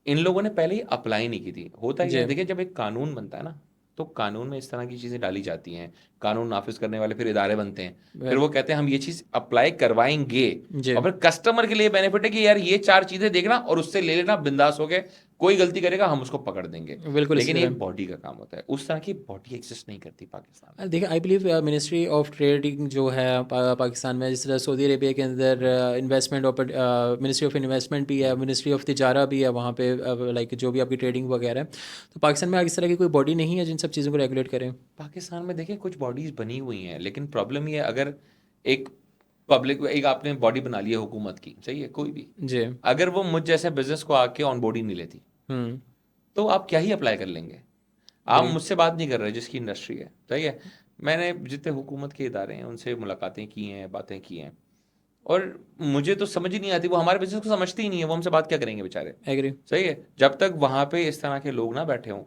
इन लोगों ने पहले ही अप्लाई नहीं की थी। होता ही है, जी। देखिए जब एक कानून बनता है ना, तो कानून में इस तरह की चीज़ें डाली जाती हैं, कानून नाफिज करने वाले फिर इदारे बनते हैं, फिर वो कहते हैं हम ये चीज़ अप्लाई करवाएंगे, जी। और फिर कस्टमर के लिए बेनिफिट है कि यार ये 4 चीज़ें देखना और उससे ले लेना बिंदास हो गए, कोई गलती करेगा हम उसको पकड़ देंगे। बिल्कुल इसी लेकिन ये तरह। एक बॉडी का काम होता है, उस तरह की बॉडी एग्जिस्ट नहीं करती पाकिस्तान में। देखिए, I believe ministry of trading जो है पाकिस्तान में, जिस तरह सऊदी अरेबिया के अंदर इन्वेस्टमेंट मिनिस्ट्री ऑफ इन्वेस्टमेंट भी है, मिनिस्ट्री ऑफ तिजारा भी है वहाँ पे, लाइक जो भी आपकी ट्रेडिंग वगैरह है। तो पाकिस्तान में इस तरह की कोई बॉडी नहीं है जिन सब चीज़ों को रेगुलेट करें? पाकिस्तान में देखिए कुछ बॉडीज बनी हुई हैं, लेकिन प्रॉब्लम ये है, अगर एक पब्लिक, एक आपने बॉडी बना ली है हुकूमत की, सही है, कोई भी, जी। अगर वो मुझ जैसे बिजनेस को आके ऑन बोर्ड ही नहीं लेती, हम्म। तो आप क्या ही अप्लाई कर लेंगे? आप ग्रेट। मुझसे बात नहीं कर रहे जिसकी इंडस्ट्री है, सही है। मैंने जितने हुकूमत के इदारे हैं उनसे मुलाकातें की हैं, बातें की हैं, और मुझे तो समझ ही नहीं आती, वो हमारे बिजनेस को समझते ही नहीं है, वो हमसे बात क्या करेंगे बेचारे। एग्री। सही है, जब तक वहाँ पे इस तरह के लोग ना बैठे हों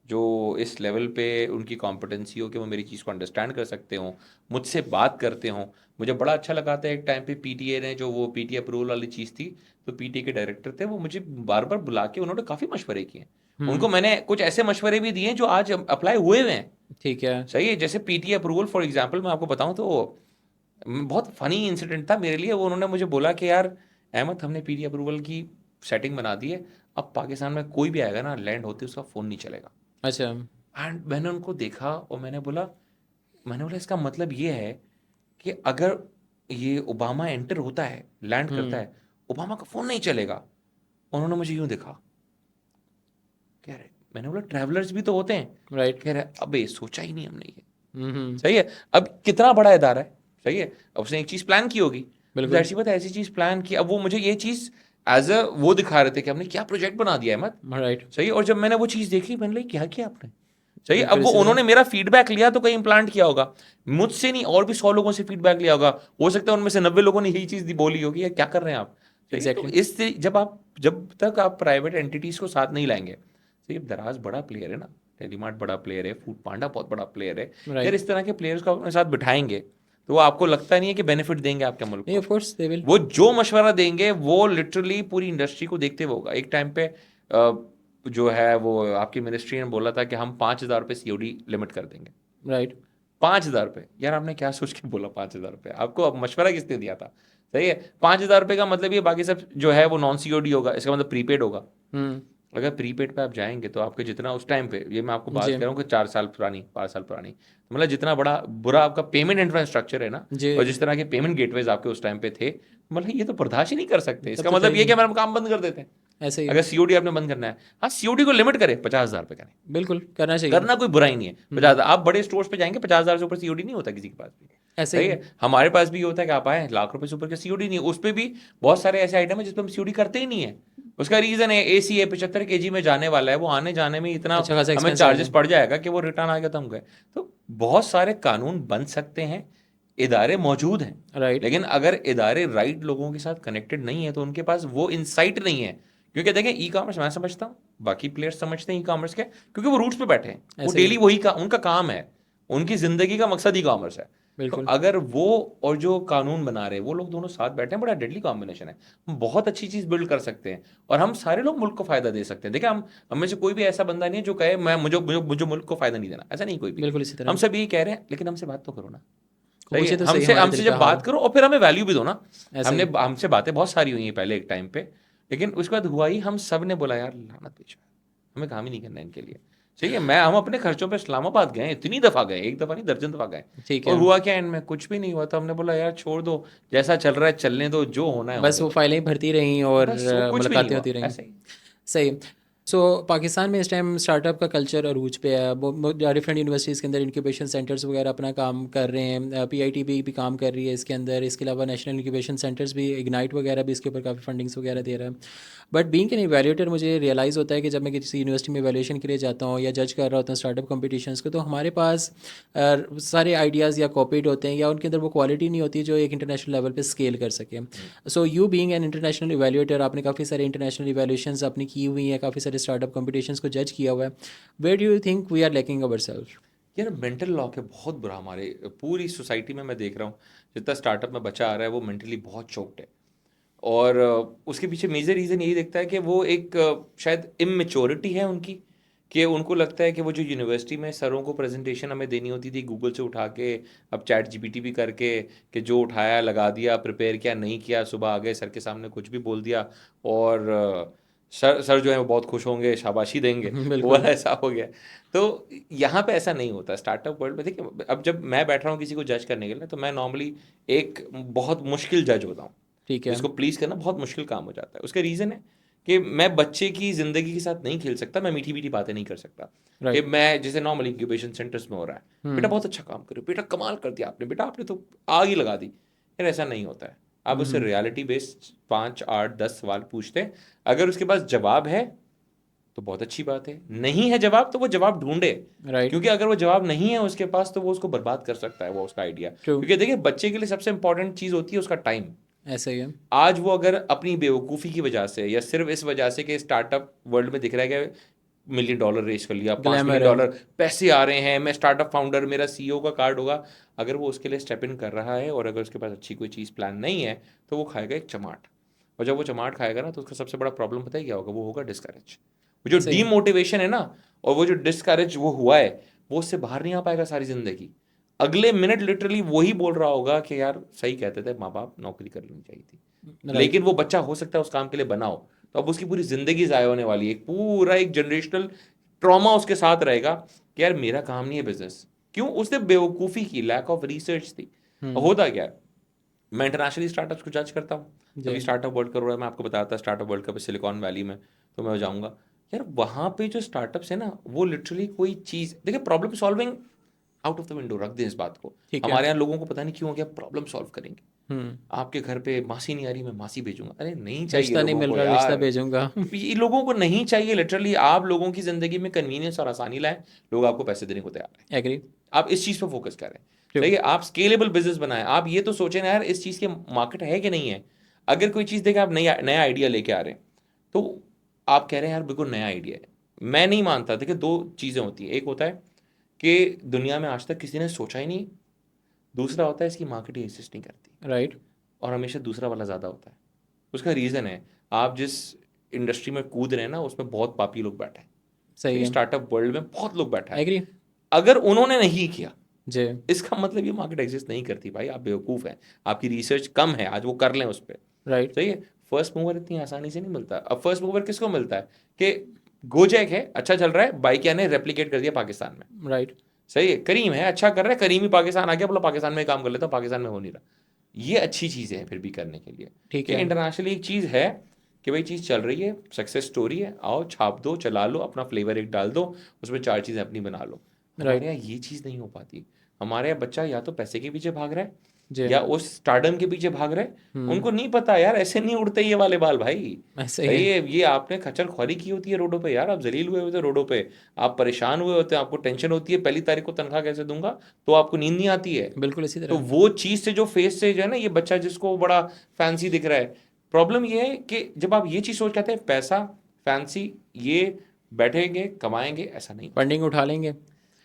जो इस लेवल पे उनकी कॉम्पिटेंसी हो कि वो मेरी चीज़ को अंडरस्टैंड कर सकते हों, मुझसे बात करते हों। मुझे बड़ा अच्छा लगा था एक टाइम पे पीटीए ने, जो वो पीटीए अप्रूवल वाली चीज़ थी, तो पीटीए के डायरेक्टर थे, वो मुझे बार बार बुला के उन्होंने काफ़ी मशवरे किए। हम्म। उनको मैंने कुछ ऐसे मशवरे भी दिए जो आज अप्लाई हुए हुए हैं। ठीक है। सही है, जैसे पीटीए अप्रूवल फॉर एग्जांपल मैं आपको बताऊं तो बहुत फनी इंसिडेंट था मेरे लिए। वो उन्होंने मुझे बोला कि यार अहमद, हमने पीटीए अप्रूवल की सेटिंग बना दी है, अब पाकिस्तान में कोई भी आएगा ना, लैंड होते उसका फ़ोन नहीं चलेगा। अच्छा। एंड मैंने उनको देखा और मैंने बोला मैंने बोला इसका मतलब ये है कि अगर ये ओबामा एंटर होता है, लैंड करता है, ओबामा का फोन नहीं चलेगा। उन्होंने मुझे यूं देखा, कह रहे, मैंने बोला ट्रैवलर्स भी तो होते हैं। राइट। कह रहे अबे सोचा ही नहीं हमने ये। सही है, अब कितना बड़ा इदारा है, सही है, अब उसने एक चीज प्लान की होगी, बिल्कुल। ऐसी बात है, ऐसी चीज प्लान की। अब वो मुझे ये चीज एज अ वो दिखा रहे थे कि हमने क्या प्रोजेक्ट बना दिया है मत। राइट। सही है, और जब मैंने वो चीज देखी मैंने बोला क्या किया आपने। सही है, अब बिल्कुल वो इसी तरह। उन्होंने मेरा फीडबैक लिया तो कहीं इम्प्लांट किया होगा, मुझसे नहीं और भी 100 लोगों से फीडबैक लिया होगा, हो सकता है उनमें से 90 लोगों ने यही चीज बोली होगी, यार क्या कर रहे हैं आप। सही है, तो एग्जैक्टली। इससे जब तक आप प्राइवेट एंटिटीज को साथ नहीं लाएंगे, सही, दराज बड़ा प्लेयर है ना, टेलीमार्ट बड़ा प्लेयर है, फूड पांडा बहुत बड़ा प्लेयर है, यार राइट। इस तरह के प्लेयर्स को अपने साथ बिठाएंगे तो वो आपको लगता नहीं है कि बेनिफिट देंगे आपके मुल्क नहीं, को। Of course they will. वो जो मशवरा देंगे वो लिटरली पूरी इंडस्ट्री को देखते हुए होगा। एक टाइम पे जो है वो आपकी मिनिस्ट्री ने बोला था कि हम 5,000 रुपये सीओडी लिमिट कर देंगे। राइट। 5,000 रुपये, यार आपने क्या सोच के बोला 5,000 रुपये, आपको अब मशवरा किसने दिया था। सही है, 5,000 रुपये का मतलब ये बाकी सब जो है वो नॉन सीओडी होगा, इसका मतलब प्रीपेड होगा। अगर प्रीपेड पे आप जाएंगे तो आपके जितना उस टाइम पे, ये मैं आपको बात जी। कर रहा हूँ कि 4 साल पुरानी, 5 साल पुरानी, तो मतलब जितना बड़ा बुरा आपका पेमेंट इंफ्रास्ट्रक्चर है ना, जी। और जिस तरह के पेमेंट गेटवेज आपके उस टाइम पे थे, मतलब ये तो बर्दाश्त ही नहीं कर सकते। तब इसका तो था मतलब ही ये कि नहीं। हम काम बंद कर देते हैं। ऐसे ही। अगर सीओडी आपने बंद करना है, हाँ सीओडी को लिमिट करे 50,000 रुपये का, नहीं बिल्कुल करना चाहिए। करना कोई बुरा ही नहीं है। 50,000 आप बड़े स्टोर्स पे जाएंगे, 50,000 से ऊपर सीओडी नहीं होता किसी के पास भी। ऐसे सही ही। है, हमारे पास भी ये होता है कि आप आए लाख रुपए से ऊपर का सीओडी नहीं है, उस पर भी बहुत सारे ऐसे आइटम है जिसपे हम सीओडी करते ही नहीं है। उसका रीजन है एसी है 75 kg में जाने वाला है, वो आने जाने में इतना अच्छा खासा हमें एक्सपेंस चार्जेस आएगा। पड़ जाएगा कि वो रिटर्न आएगा तो हम गए। तो बहुत सारे कानून बन सकते हैं, इदारे मौजूद हैं, राइट। लेकिन अगर इदारे राइट लोगों के साथ कनेक्टेड नहीं है तो उनके पास वो इंसाइट नहीं है। क्योंकि देखें ई कॉमर्स मैं समझता हूँ, बाकी प्लेयर्स समझते हैं ई कॉमर्स के, क्योंकि वो रूट्स पे बैठे हैं, वो ऐसे ही। डेली वही का उनका काम है, उनकी जिंदगी का मकसद ई कॉमर्स है। तो बिल्कुल। अगर वो और जो कानून बना रहे हैं वो लोग दोनों साथ बैठे हैं, बड़ा डेडली कॉम्बिनेशन है। हम बहुत अच्छी चीज बिल्ड कर सकते हैं और हम सारे लोग मुल्क को फायदा दे सकते हैं। देखिए हम में से कोई भी ऐसा बंदा नहीं है जो कहे मैं मुझे मुझे मुझे मुल्क को फायदा नहीं देना, ऐसा नहीं कोई भी। बिल्कुल इसी हम तरह। सब यही कह रहे हैं, लेकिन हमसे बात तो करो ना। सही पूछे है, तो सही हमसे हमारा हमसे तरीका जब हाल। बात करो और फिर हमें वैल्यू भी दो ना। ऐसे हमने ही। हमसे बातें बहुत सारी हुई हैं पहले एक टाइम पे, लेकिन उसके बाद हुआ ही हम सब ने बोला यार लानत पेश, हमें काम ही नहीं करना इनके लिए। सही है, हम अपने खर्चों पे इस्लामाबाद गए, इतनी दफा गए, एक दफा नहीं दर्जन दफा गए, ठीक और है। हुआ क्या इनमें, कुछ भी नहीं हुआ। तो हमने बोला यार छोड़ दो, जैसा चल रहा है चलने दो, जो होना है बस होने वो दो, फाइलें भरती रहीं और बस वो कुछ भी नहीं मुलाकातें हुआ होती रहीं। ऐसे ही। सही। सो पाकिस्तान में इस टाइम स्टार्टअप का कल्चर अरूज पे है। वो डिफरेंट यूनिवर्सिटीज़ के अंदर इंक्यूबेशन सेंटर्स वगैरह अपना काम कर रहे हैं। पीआईटी भी काम कर रही है इसके अंदर। इसके अलावा नेशनल इंक्यूबेशन सेंटर्स भी, इग्नाइट वगैरह भी इसके ऊपर काफ़ी फंडिंग्स वगैरह दे रहा है। बट बीइंग एन इवैल्यूएटर मुझे रियलाइज़ होता है कि जब मैं किसी यूनिवर्सिटी में वैल्यूएशन के लिए जाता हूँ या जज कर रहा होता हूँ स्टार्टअप कॉम्पिटिशन्स को, तो हमारे पास सारे आइडियाज़ या कॉपीड होते हैं या उनके अंदर वो क्वालिटी नहीं होती जो एक इंटरनेशनल लेवल पे स्केल कर सके। So you being an international evaluator, आपने काफ़ी सारे इंटरनेशनल इवैल्यूएशंस अपनी की हुई हैं, काफ़ी सारे स्टार्टअप कॉम्पिटिशन्स को जज किया हुआ है। Where do you think we are lacking our self? यार मेंटल लॉक है बहुत बुरा हमारे पूरी सोसाइटी में। मैं देख रहा हूँ जितना स्टार्टअप में बच्चा आ रहा है वो मेंटली बहुत चोक्ड है, और उसके पीछे मेजर रीज़न यही दिखता है कि वो एक शायद इमेच्योरिटी है उनकी, कि उनको लगता है कि वो जो यूनिवर्सिटी में सरों को प्रेजेंटेशन हमें देनी होती थी गूगल से उठा के, अब चैट जीपीटी भी करके, कि जो उठाया लगा दिया, प्रिपेयर किया नहीं किया, सुबह आ गए सर के सामने कुछ भी बोल दिया, और सर जो है वो बहुत खुश होंगे, शाबाशी देंगे, वो बिल्कुल। वाला ऐसा हो गया। तो यहाँ पे ऐसा नहीं होता स्टार्टअप वर्ल्ड में। देखिए अब जब मैं बैठ रहा हूँ किसी को जज करने के लिए, तो मैं नॉर्मली एक बहुत मुश्किल जज होता हूँ, ठीक है। जिसको प्लीज़ करना बहुत मुश्किल काम हो जाता है। उसका रीज़न है कि मैं बच्चे की ज़िंदगी के साथ नहीं खेल सकता, मैं मीठी मीठी बातें नहीं कर सकता। कि राइट। मैं जैसे नॉर्मली इंक्यूबेशन सेंटर्स में हो रहा है, बेटा बहुत अच्छा काम करो, बेटा कमाल कर दिया आपने, बेटा आपने तो आग ही लगा दी, यार ऐसा नहीं होता है। आप उससे रियलिटी बेस्ड 5 8 10 सवाल पूछते हैं, अगर उसके पास जवाब है तो बहुत अच्छी बात है, नहीं है जवाब तो वो जवाब ढूंढे। राइट। क्योंकि अगर वो जवाब नहीं है उसके पास तो वो उसको बर्बाद कर सकता है, वो उसका आइडिया। ट्रू। क्योंकि देखिए बच्चे के लिए सबसे इंपॉर्टेंट चीज़ होती है उसका टाइम। ऐसा ही है। आज वो अगर अपनी बेवकूफ़ी की वजह से या सिर्फ इस वजह से कि स्टार्टअप वर्ल्ड में दिख रहा है कि $1 million रेस कर लिया, 5 मिलियन ग्लैमर है। डॉलर पैसे आ रहे हैं, मैं स्टार्टअप फाउंडर, मेरा सीईओ का कार्ड होगा, अगर वो उसके लिए स्टेप इन कर रहा है और अगर उसके पास अच्छी कोई चीज़ प्लान नहीं है तो वो खाएगा एक चमाट। और जब वो चमाट खाएगा ना तो उसका सबसे बड़ा प्रॉब्लम पता है क्या होगा, वो होगा डिस्करेज। वो जो सही। डीमोटिवेशन है ना, और वो जो डिस्करेज वो हुआ है, वो उससे बाहर नहीं आ पाएगा सारी जिंदगी। अगले मिनट लिटरली वही बोल रहा होगा कि यार सही कहते थे माँ बाप, नौकरी कर लेनी चाहिए थी। राइट। लेकिन वो बच्चा हो सकता है उस काम के लिए बनाओ, तो अब उसकी पूरी जिंदगी ज़ाया होने वाली है, एक पूरा एक जनरेशनल ट्रॉमा उसके साथ रहेगा कि यार मेरा काम नहीं है बिजनेस, क्यों? उसने बेवकूफ़ी की, लैक ऑफ रिसर्च थी। होता क्या है, मैं इंटरनेशनली स्टार्टअप्स को जज करता हूँ। जी कभी स्टार्टअप वर्ल्ड कप हो रहा है, मैं आपको बताता startup world cup silicon valley में, तो मैं जाऊँगा यार, वहाँ पे जो स्टार्टअप्स है ना, वो लिटरली कोई चीज़ देखिए, problem solving out of the window रख दें इस बात को। ठीक है। हमारे यहाँ लोगों को पता नहीं क्यों हो गया, प्रॉब्लम सॉल्व करेंगे। हम्म आपके घर पे मासी नहीं आ रही, मैं मासी भेजूंगा। अरे नहीं चाहिए रिश्ता नहीं लोगों मिल को रहा, रिश्ता यार, भेजूंगा। ये लोगों को नहीं चाहिए। लिटरली आप लोगों की ज़िंदगी में कन्वीनियंस और आसानी लाएं, लोग आपको पैसे देने को तैयार हैं। एग्री। आप इस चीज़ पर फोकस करें। ट्रू। सही है, आप स्केलेबल बिजनेस बनाएं। आप ये तो सोचें ना यार, इस चीज़ के मार्केट है कि नहीं है। अगर कोई चीज़ देखे आप नया आइडिया लेके आ रहे हैं, तो आप कह रहे हैं यार बिल्कुल नया आइडिया है। मैं नहीं मानता। देखिए, दो चीज़ें होती हैं। एक होता है कि दुनिया में आज तक किसी ने सोचा ही नहीं। दूसरा होता है इसकी मार्केटिंग एग्जिस्ट नहीं करती, राइट। और हमेशा दूसरा वाला ज़्यादा होता है। उसका रीज़न है, आप जिस इंडस्ट्री में कूद रहे हैं ना, उसमें बहुत पापी लोग बैठे हैं। सही सही, है। स्टार्टअप वर्ल्ड में बहुत लोग बैठा है। एग्री। अगर उन्होंने नहीं किया, जी। इसका मतलब ये मार्केट एग्जिस्ट नहीं करती। भाई आप बेवकूफ़ हैं, आपकी रिसर्च कम है। आज वो कर लें उस पर। राइट। सही है, फर्स्ट मूवर इतनी आसानी से नहीं मिलता। अब फर्स्ट मूवर किसको मिलता है कि गोजैक है, अच्छा चल रहा है, बाइकिया ने रेप्लिकेट कर दिया पाकिस्तान में। राइट। सही है, करीम है, अच्छा कर रहा है, करीम ही पाकिस्तान आ गया, बोला पाकिस्तान में काम कर लेता, पाकिस्तान में हो नहीं रहा। ये अच्छी चीज़ें हैं फिर भी करने के लिए, ठीक कि है। इंटरनेशनली एक चीज़ है कि भाई चीज़ चल रही है, सक्सेस स्टोरी है, आओ छाप दो, चला लो, अपना फ्लेवर एक डाल दो, उसमें चार चीज़ें अपनी बना लो। हमारे राइट। यहाँ ये चीज़ नहीं हो पाती। हमारे यहाँ बच्चा या तो पैसे के पीछे भाग रहा है, जी। या उस स्टारडम के पीछे भाग रहे हैं। हम्म उनको नहीं पता यार, ऐसे नहीं उड़ते ये वाले बाल भाई। ऐसे ही सही है। है, ये आपने खच्चर ख्वारी की होती है रोडों पे यार, आप जलील हुए होते रोडों पे, आप परेशान हुए होते हैं, आपको टेंशन होती है पहली तारीख को तनख्वाह कैसे दूंगा, तो आपको नींद नहीं आती है। बिल्कुल इसी तो तरह। वो चीज़ से जो फेस से जो है ना, ये बच्चा जिसको बड़ा फैंसी दिख रहा है, प्रॉब्लम ये है कि जब आप ये चीज़ सोच के आते हैं पैसा फैंसी, ये बैठेंगे कमाएंगे, ऐसा नहीं होता। फंडिंग उठा लेंगे।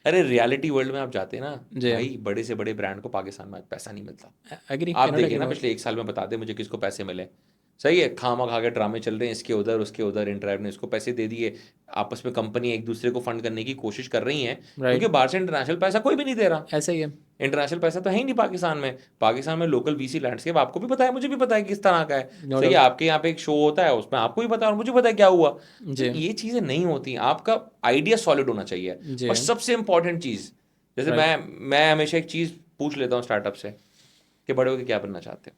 अरे रियलिटी वर्ल्ड में आप जाते हैं ना जी। भाई, बड़े से बड़े ब्रांड को पाकिस्तान में आज पैसा नहीं मिलता। एग्री, आप कैनोट एग्री देखिए ना, मोर। पिछले एक साल में बता दें मुझे किसको पैसे मिले। सही है, खामा खा के ड्रामे चल रहे हैं, इसके उधर उसके उधर, इंटरैप ने इसको पैसे दे दिए, आपस में कंपनी एक दूसरे को फंड करने की कोशिश कर रही हैं, क्योंकि राइट। बाहर से इंटरनेशनल पैसा कोई भी नहीं दे रहा। ऐसे ही है। इंटरनेशनल पैसा तो है ही नहीं पाकिस्तान में। पाकिस्तान में लोकल वीसी लैंडस्केप आपको भी पता है, मुझे भी पता है किस तरह का है। नो सही है, डाउट। आपके यहाँ पे एक शो होता है, उसमें आपको भी पता है और मुझे पता है क्या हुआ। तो जी। ये चीज़ें नहीं होती, आपका आइडिया सॉलिड होना चाहिए। जी। और सबसे इंपॉर्टेंट चीज़, जैसे राइट। मैं हमेशा एक चीज़ पूछ लेता हूँ स्टार्टअप से कि बड़े होकर क्या बनना चाहते हो,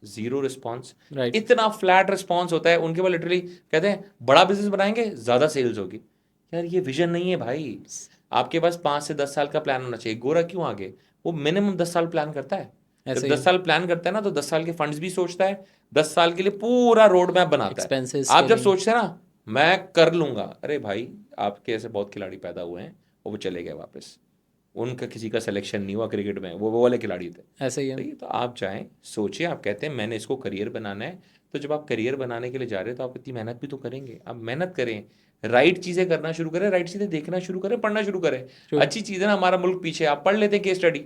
जीरो रिस्पॉन्स। राइट। इतना फ्लैट रिस्पॉन्स होता है उनके पास, लिटरली कहते हैं बड़ा बिजनेस बनाएंगे, ज़्यादा सेल्स होगी। यार ये विजन नहीं है भाई। आपके पास 5 से 10 साल का प्लान होना चाहिए। गोरा क्यों आगे, वो मिनिमम 10 साल प्लान करता है। जब ऐसे ही 10 है। साल प्लान करता है ना, तो 10 साल के फंड्स भी सोचता है, 10 साल के लिए पूरा रोड मैप बनाता है। एक्सपेंसेस आप के जब लिए। सोचते हैं ना मैं कर लूंगा, अरे भाई आपके ऐसे बहुत खिलाड़ी पैदा हुए हैं और वो चले गए वापस, उनका किसी का सिलेक्शन नहीं हुआ क्रिकेट में, वो वाले खिलाड़ी थे। ऐसे ही है। सही है, तो आप जाएं, सोचिए, आप कहते हैं मैंने इसको करियर बनाना है, तो जब आप करियर बनाने के लिए जा रहे हैं तो आप इतनी मेहनत भी तो करेंगे। आप मेहनत करें, राइट चीज़ें करना शुरू करें, राइट चीज़ें देखना शुरू करें, पढ़ना शुरू करें। ट्रू। अच्छी चीज़ है ना, हमारा मुल्क पीछे, आप पढ़ लेते हैं केस स्टडी।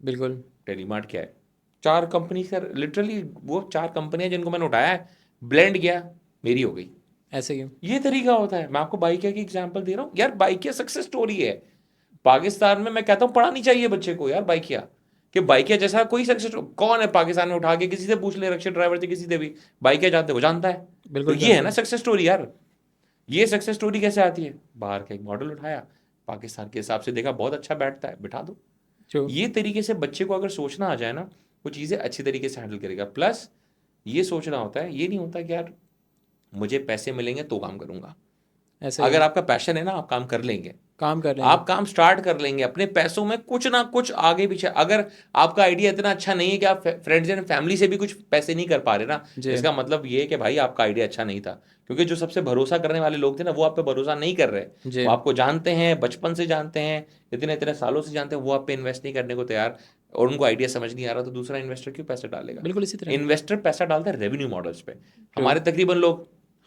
बिल्कुल। टेलीमार्ट क्या है, 4 कंपनी का, लिटरली वो 4 कंपनियां जिनको मैंने उठाया है, ब्लेंड किया, मेरी हो गई। ऐसे ही है। ये तरीका होता है। मैं आपको बाइकिया की एग्जांपल दे रहा हूँ यार, बाइकिया सक्सेस स्टोरी है। पाकिस्तान में मैं कहता हूँ पढ़ानी चाहिए बच्चे को यार बाइकिया, कि बाइकिया जैसा कोई सक्सेस कौन है पाकिस्तान में, उठा के किसी से पूछ ले, रक्षा ड्राइवर से किसी से भी, बाइकिया जानते हो, जानता है। तो बिल्कुल ये है जानता ना हूँ। सक्सेस स्टोरी यार। ये सक्सेस स्टोरी कैसे आती है, बाहर का एक मॉडल उठाया, पाकिस्तान के हिसाब से देखा बहुत अच्छा बैठता है, बिठा दो। ट्रू। ये तरीके से बच्चे को अगर सोचना आ जाए ना, वो चीज़ें अच्छी तरीके से हैंडल करेगा। प्लस ये सोचना होता है, ये नहीं होता कि यार मुझे पैसे मिलेंगे तो काम करूंगा। ऐसे ही अगर है। आपका पैशन है ना, आप काम कर लेंगे, काम कर लेंगे। आप काम स्टार्ट कर लेंगे अपने पैसों में, कुछ ना कुछ आगे पीछे। अगर आपका आइडिया इतना अच्छा नहीं है कि आप फ्रेंड्स एंड फैमिली से भी कुछ पैसे नहीं कर पा रहे ना, जी। इसका मतलब ये है कि भाई आपका आइडिया अच्छा नहीं था। क्योंकि जो सबसे भरोसा करने वाले लोग थे ना, वो आप पे भरोसा नहीं कर रहे। जी। वो आपको जानते हैं, बचपन से जानते हैं, इतने इतने सालों से जानते हैं, वो आप पे इन्वेस्ट नहीं करने को तैयार, और उनको आइडिया समझ नहीं आ रहा, तो दूसरा इन्वेस्टर क्यों पैसा डालेगा। बिल्कुल इसी तरह। इन्वेस्टर पैसा डालता है रेवेन्यू मॉडल्स पे। ट्रू। हमारे तकरीबन लोग,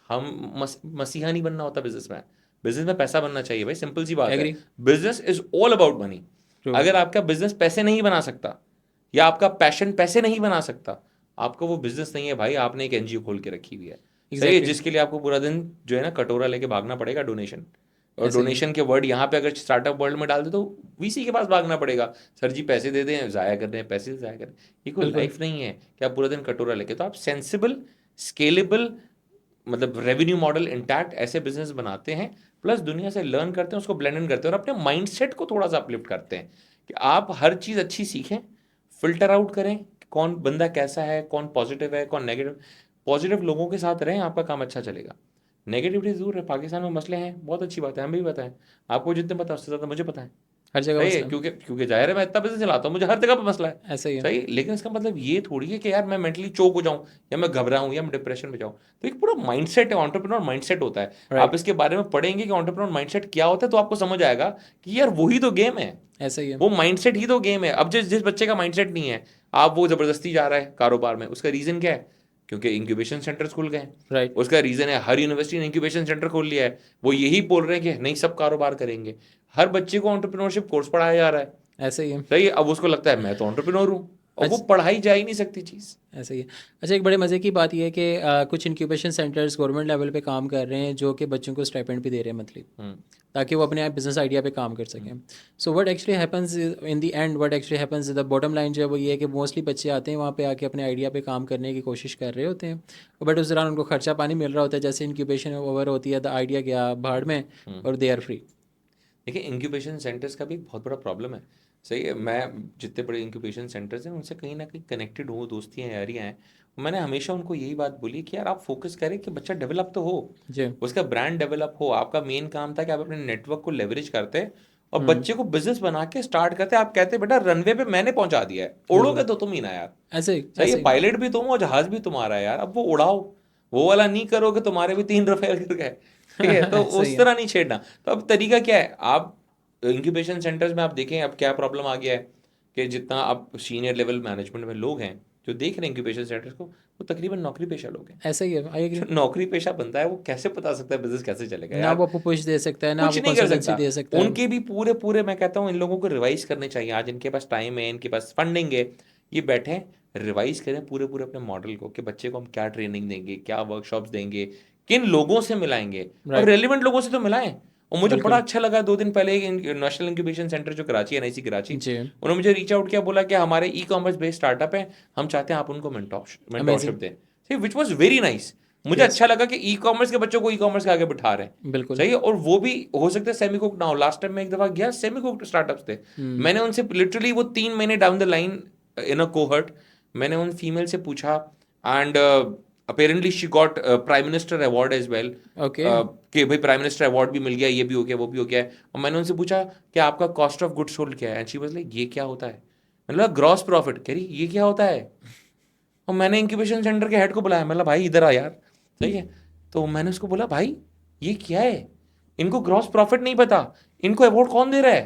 हम मसीहा नहीं बनना होता बिजनेस में, बिजनेस में पैसा बनना चाहिए भाई, सिंपल सी बात है। Agree. Business is all about money. True. अगर आपका बिजनेस पैसे नहीं बना सकता, या आपका पैशन पैसे नहीं बना सकता, आपका वो बिजनेस नहीं है भाई, आपने एक एनजीओ खोल के रखी हुई है। सही है, एग्जैक्टली। जिसके लिए आपको पूरा दिन जो है ना कटोरा लेके भागना पड़ेगा, डोनेशन। और ऐसे ही है। डोनेशन के वर्ड यहाँ पे अगर स्टार्टअप वर्ल्ड में डाल दे तो वीसी के पास भागना पड़ेगा, सर जी पैसे दे दें, जाया कर रहे हैं पैसे, जाया कर रहे हैं। ये कोई बिल्कुल। लाइफ नहीं है कि आप पूरा दिन कटोरा लेके। तो आप सेंसिबल, स्केलेबल, मतलब रेवेन्यू मॉडल इंटैक्ट ऐसे बिजनेस बनाते हैं, प्लस दुनिया से लर्न करते हैं, उसको ब्लेंड इन करते हैं और अपने माइंडसेट को थोड़ा सा अपलिफ्ट करते हैं कि आप हर चीज़ अच्छी सीखें, फिल्टर आउट करें कौन बंदा कैसा है, कौन पॉजिटिव है, कौन नेगेटिव। पॉजिटिव लोगों के साथ रहें, आपका काम अच्छा चलेगा। नेगेटिविटी दूर है। पाकिस्तान में मसले हैं, बहुत अच्छी बात है, हमें भी पता है, आपको जितने पता है उससे ज़्यादा मुझे पता है। हर जगह सही है, मसला क्योंकि क्योंकि जाहिर है मैं इतना बिजनेस चलाता हूँ, मुझे हर जगह पे मसला है। ऐसा ही है। सही, लेकिन इसका मतलब ये थोड़ी है कि यार मैं मेंटली चोक हो जाऊं या मैं घबराऊं या मैं डिप्रेशन में जाऊं। तो एक पूरा माइंडसेट है, एंटरप्रेन्योर माइंडसेट होता है। आप राइट, इसके बारे में पढ़ेंगे कि एंटरप्रेन्योर माइंडसेट क्या होता है, तो आपको समझ आएगा कि यार वही तो गेम है, ऐसा ही है। वो माइंडसेट ही तो गेम है। अब जिस जिस बच्चे का माइंडसेट नहीं है, आप वो जबरदस्ती जा रहा है कारोबार में, उसका रीजन क्या है? क्योंकि इंक्यूबेशन सेंटर्स खुल गए। राइट, उसका रीजन है हर यूनिवर्सिटी ने इंक्यूबेशन सेंटर खोल लिया है, वो यही बोल रहे हैं कि नहीं सब कारोबार करेंगे। हर बच्चे को एंटरप्रेन्योरशिप कोर्स पढ़ाया जा रहा है। ऐसा ही है। सही है, अब उसको लगता है मैं तो एंटरप्रेन्योर हूँ, और वो अच्छा, पढ़ाई जा ही नहीं सकती चीज़। ऐसा ही है। अच्छा, एक बड़े मज़े की बात यह है कि कुछ इंक्यूबेशन सेंटर्स गवर्नमेंट लेवल पे काम कर रहे हैं जो कि बच्चों को स्टाइपेंड भी दे रहे हैं मंथली, हम्म ताकि वो अपने बिजनेस आइडिया पे काम कर सकें। So what actually happens in the end, what actually happens the bottom line जो है वो ये है कि मोस्टली बच्चे आते हैं वहाँ पे आके अपने आइडिया पे काम करने की कोशिश कर रहे होते हैं, बट उस दौरान उनको खर्चा पानी मिल रहा होता है। जैसे इंक्यूबेशन ओवर होती है, द आइडिया गया भाड़ में हम्म। और दे आर फ्री। देखिए, इंक्यूबेशन सेंटर्स का भी एक बहुत बड़ा प्रॉब्लम है। सही है, मैं जितने बड़े इंक्यूबेशन सेंटर्स हैं उनसे कहीं ना कहीं कनेक्टेड हूँ, दोस्तियाँ यारियाँ हैं। मैंने हमेशा उनको यही बात बोली कि यार आप फोकस करें कि बच्चा डेवलप तो हो, जी। उसका ब्रांड डेवलप हो। आपका मेन काम था कि आप अपने नेटवर्क को लेवरेज करते और हम्म। बच्चे को बिजनेस बना के स्टार्ट करते। आप कहते बेटा रनवे पे मैंने पहुंचा दिया है, उड़ोगे बिल्कुल, तो तुम ही ना यार। ऐसे ही सही है, ऐसे ही। पायलट भी तुम हो, जहाज भी तुम्हारा है यार, अब वो उड़ाओ। वो वाला नहीं करोगे, तुम्हारे भी 3 रफेल गिर गए। ठीक है, तो सही उस है। तरह नहीं छेड़ना। तो अब तरीका क्या है? आप इंक्यूबेशन सेंटर्स में आप देखें अब क्या प्रॉब्लम आ गया है कि जितना आप सीनियर लेवल मैनेजमेंट में लोग हैं जो देख रहे हैं इंक्यूबेशन सेंटर्स को, वो तकरीबन नौकरी पेशा लोग हैं। ऐसा ही है, आई एग्री। जो नौकरी पेशा बनता है वो कैसे बता सकता है बिजनेस कैसे चलेगा ना वो यार? आपको पुश दे सकता है, ना कुछ आपको नहीं कर कंसल्टेंसी सकता। दे सकता है। उनके भी पूरे पूरे, मैं कहता हूँ इन लोगों को रिवाइज करने चाहिए। आज इनके पास टाइम है, इनके पास फंडिंग है, ये बैठे रिवाइज करें पूरे पूरे अपने मॉडल को कि बच्चे को हम क्या ट्रेनिंग देंगे, क्या वर्कशॉप्स देंगे, किन लोगों से मिलाएंगे, और राइट। रेलिवेंट लोगों से तो मिलाएं। और मुझे बड़ा बिल्कुल। अच्छा लगा 2 दिन पहले नेशनल इंक्यूबेशन सेंटर जो कराची, एनआईसी कराची, जी। उन्होंने मुझे रीच आउट किया, बोला कि हमारे ई कॉमर्स बेस्ड स्टार्टअप है, हम चाहते हैं आप उनको मेंटोरशिप अमेजिंग। दें। Which was very nice. मुझे यस। अच्छा लगा कि ई कॉमर्स के बच्चों को ई कॉमर्स के आगे बिठा रहे हैं। बिल्कुल। सही है, और वो भी हो सकता है सेमी कुक ना हो। लास्ट टाइम मैं एक दफा गया, सेमी कुक स्टार्टअप्स थे। हम्म। मैंने उनसे लिटरली वो 3 महीने down the line in a cohort, मैंने उन फीमेल से पूछा, and apparently she got prime minister award as well, okay. कि भाई प्राइम मिनिस्टर अवार्ड भी मिल गया, ये भी हो गया, वो भी हो गया। और मैंने उनसे पूछा कि आपका कॉस्ट ऑफ गुड्स सोल्ड क्या है, एंड शी वाज लाइक ये क्या होता है? मैंने बोला ग्रॉस प्रॉफिट। कह रही ये क्या होता है? और मैंने इंक्यूबेशन सेंटर के हेड को बुलाया, मैं बोला भाई इधर आ यार। सही है, तो मैंने उसको बोला भाई ये क्या है? इनको ग्रॉस प्रॉफिट नहीं पता, इनको अवार्ड कौन दे रहा है?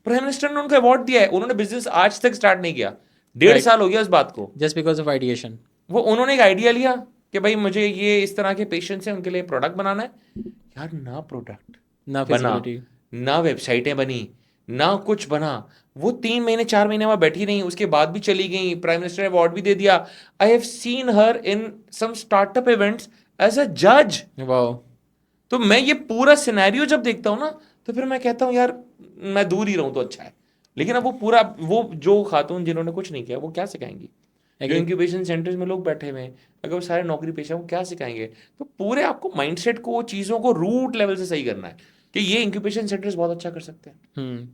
प्राइम मिनिस्टर ने उनको अवार्ड दिया है, उन्होंने बिजनेस आज तक स्टार्ट नहीं किया, 1.5 साल हो गया उस बात को। Just because of ideation. वो उन्होंने एक आइडिया लिया कि भाई मुझे ये इस तरह के पेशेंट्स हैं, उनके लिए प्रोडक्ट बनाना है। यार ना प्रोडक्ट ना बना, फिजिबिलिटी। ना वेबसाइटें बनी, ना कुछ बना। वो 3 महीने 4 महीने वहां बैठी रही, उसके बाद भी चली गई, प्राइम मिनिस्टर ने अवार्ड भी दे दिया। I have seen her in some startup events as a जज। वाओ। तो मैं ये पूरा सिनेरियो जब देखता हूँ ना, तो फिर मैं कहता हूँ यार मैं दूर ही रहूं तो अच्छा है। लेकिन अब वो पूरा, वो जो खातून जिन्होंने कुछ नहीं किया वो क्या सिखाएंगी? जो एग्री। इंक्यूबेशन सेंटर्स में लोग बैठे हुए हैं, अगर वो सारे नौकरी पेशा हैं, वो क्या सिखाएंगे? तो पूरे आपको माइंडसेट को, चीज़ों को रूट लेवल से सही करना है कि ये इंक्यूबेशन सेंटर्स बहुत अच्छा कर सकते हैं। हम्म।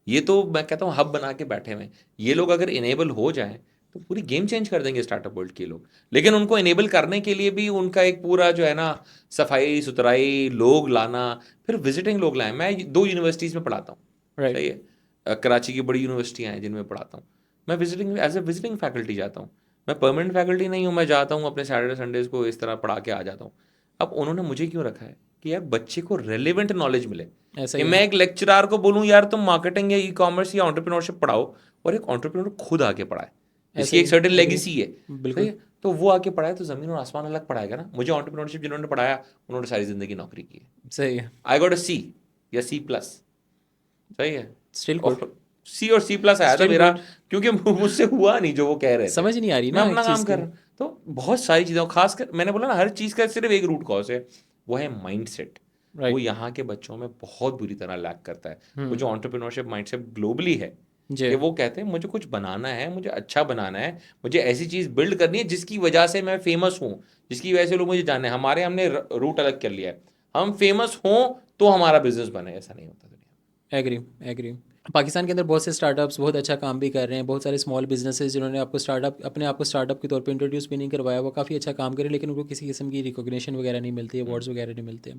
ये तो मैं कहता हूँ हब बना के बैठे हुए हैं। ये लोग अगर इनेबल हो जाएं तो पूरी गेम चेंज कर देंगे स्टार्टअप वर्ल्ड के लोग। लेकिन उनको इनेबल करने के लिए भी उनका एक पूरा जो है ना, सफाई सुथराई, लोग लाना, फिर विजिटिंग लोग लाएं। मैं 2 यूनिवर्सिटीज़ में पढ़ाता हूँ। राइट। सही है, कराची की बड़ी यूनिवर्सिटियाँ हैं जिनमें पढ़ाता हूँ। मैं visiting as a visiting faculty जाता हूँ। मैं परमानेंट फैकल्टी नहीं हूँ, मैं जाता हूँ अपने सैटरडे संडेज को इस तरह पढ़ा के आ जाता हूँ। अब उन्होंने मुझे क्यों रखा है कि यार बच्चे को रेलिवेंट नॉलेज मिले। ऐसा कि ही है। मैं एक लेक्चरार को बोलूं यार तुम मार्केटिंग या ई कॉमर्स या एंटरप्रेन्योरशिप पढ़ाओ, और एक एंटरप्रेन्योर खुद आके पढ़ाए ऐसा जिसकी ही एक सर्टेन है। एग्री। लेगेसी है। सही बिल्कुल। है, तो वो आके पढ़ाए तो जमीन और आसमान अलग पढ़ाएगा ना। मुझे एंटरप्रेन्योरशिप जिन्होंने पढ़ाया उन्होंने सारी जिंदगी नौकरी की है। सही है। आई गॉट अ सी या सी प्लस। सही है, स्टिल गुड। और सी और सी प्लस आया था स्टिल मेरा, गुड। क्योंकि मुझसे हुआ नहीं जो वो कह रहे थे। समझ नहीं आ रही मैं ना एक अपना काम चीज़ कर की। रहा हूँ। तो बहुत सारी चीज़ें, खासकर मैंने बोला ना हर चीज़ का सिर्फ एक रूट कॉज है, वो है माइंडसेट। वो राइट। यहाँ के बच्चों में बहुत बुरी तरह लैक करता है। वो हम्म। जो एंटरप्रेन्योरशिप माइंडसेट ग्लोबली है, जी। कि वो कहते हैं मुझे कुछ बनाना है, मुझे अच्छा बनाना है, मुझे ऐसी चीज़ बिल्ड करनी है जिसकी वजह से मैं फेमस हूँ, जिसकी वजह से लोग मुझे जाने। हमने रूट अलग कर लिया है। हम फेमस हों तो हमारा बिजनेस बने, ऐसा नहीं होता दुनिया एग्री एग्री। पाकिस्तान के अंदर बहुत से स्टार्टअप्स बहुत अच्छा काम भी कर रहे हैं, बहुत सारे स्मॉल बिजनेसेस जिन्होंने आपको स्टार्टअप अपने आप को स्टार्टअप के तौर पे इंट्रोड्यूस भी नहीं करवाया, वो काफ़ी अच्छा काम करे लेकिन उनको किसी किस्म की रिकॉग्निशन वगैरह नहीं मिलती, में। अवार्ड्स वगैरह नहीं मिलते।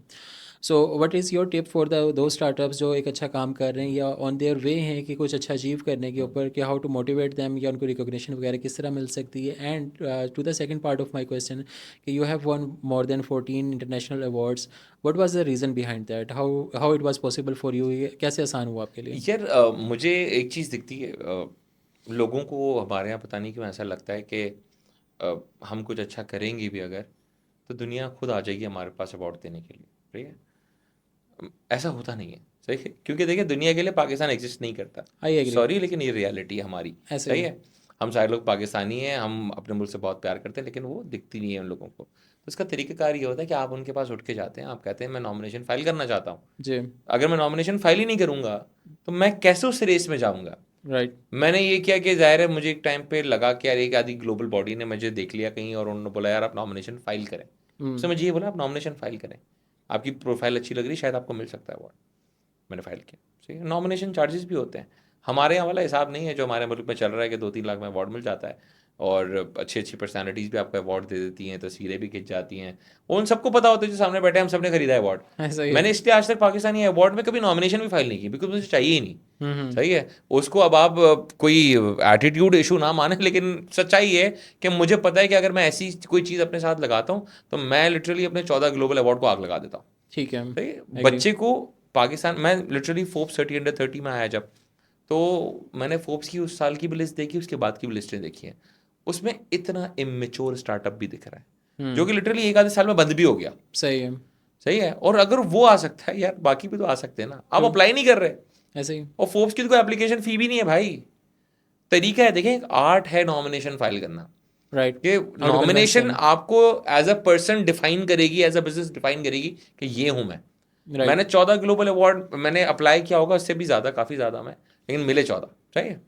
So what is your tip for the दो स्टार्टअप्स जो एक अच्छा काम कर रहे हैं या ऑन देयर वे हैं कि कुछ अच्छा अचीव करने के ऊपर, कि हाउ टू मोटिवेट दैम, या उनको रिकॉग्निशन वगैरह किस तरह मिल सकती है? And to the second part of my question, कि you have won more than 14 international awards, what was the reason behind that, how how it was possible for you, ये कैसे आसान हुआ आपके लिए? यार मुझे एक चीज़ दिखती है, लोगों को हमारे यहाँ पता नहीं क्यों ऐसा लगता है कि हम कुछ अच्छा करेंगे भी अगर, तो दुनिया खुद आ जाएगी हमारे पास अवार्ड देने के लिए, ठीक है। ऐसा होता नहीं है, सही है, क्योंकि देखिए दुनिया के लिए पाकिस्तान एग्जिस्ट नहीं करता। I agree. सॉरी, लेकिन ये रियलिटी है हमारी। ऐसे सही ही। है, हम सारे लोग पाकिस्तानी हैं, हम अपने मुल्क से बहुत प्यार करते हैं, लेकिन वो दिखती नहीं है उन लोगों को। तो इसका तरीकाकार ये होता है कि आप उनके पास उठ के जाते हैं, आप कहते हैं मैं नॉमिनेशन फाइल करना चाहता हूँ। जी। अगर मैं नॉमिनेशन फाइल ही नहीं करूँगा तो मैं कैसे उस रेस में जाऊँगा? राइट। मैंने ये किया कि ज़ाहिर है मुझे एक टाइम पे लगा कि यार एक आधी ग्लोबल बॉडी ने मुझे देख लिया कहीं और उन्होंने बोला यार आप नॉमिनेशन फाइल करें। उसने मुझे ये बोला आप नॉमिनेशन फाइल करें, आपकी प्रोफाइल अच्छी लग रही, शायद आपको मिल सकता है अवार्ड। मैंने फाइल किया। सही है, नॉमिनेशन चार्जेस भी होते हैं। हमारे यहाँ वाला हिसाब नहीं है जो हमारे मुल्क में चल रहा है कि 2-3 लाख में अवार्ड मिल जाता है और अच्छी अच्छी पर्सनैलिटीज़ भी आपको अवार्ड दे देती हैं, तस्वीरें भी खिंच जाती हैं। उन सबको पता होता है जो सामने बैठे हैं, हम सबने खरीदा है अवार्ड। ऐसा ही है। मैंने इसलिए आज तक पाकिस्तानी अवार्ड में कभी नॉमिनेशन भी फाइल नहीं की, बिकॉज मुझे चाहिए ही नहीं। हम्म। सही है, उसको अब आप कोई एटीट्यूड इशू ना माने, लेकिन सच्चाई है कि मुझे पता है कि अगर मैं ऐसी कोई चीज़ अपने साथ लगाता हूँ तो मैं लिटरली अपने 14 ग्लोबल अवार्ड को आग लगा देता हूँ। ठीक है। सही है, एग्री। बच्चे को पाकिस्तान, मैं लिटरली फोर्ब्स 30 अंडर 30 में आया जब, तो मैंने फोर्ब्स की उस साल की भी लिस्ट देखी, उसके बाद की भी लिस्टें देखी हैं। उसमें इतना इमेच्योर स्टार्टअप भी दिख रहा है जो कि लिटरली एक आधे साल में बंद भी हो गया। सही है। सही है, और अगर वो आ सकता है यार, बाकी भी तो आ सकते हैं ना। आप ट्रू। अप्लाई नहीं कर रहे, ऐसे ही। और फोर्ब्स की तो कोई एप्लीकेशन फी भी नहीं है भाई। तरीका है, देखें, एक आर्ट है नॉमिनेशन फाइल करना। राइट। कि how to convince nomination them. आपको एज अ पर्सन डिफाइन करेगी, एज अ बिजनेस डिफाइन करेगी कि ये हूं मैं। राइट। मैंने 14 ग्लोबल अवार्ड मैंने अप्लाई किया होगा, उससे भी ज़्यादा, काफ़ी ज़्यादा मैं, लेकिन मिले 14। सही है,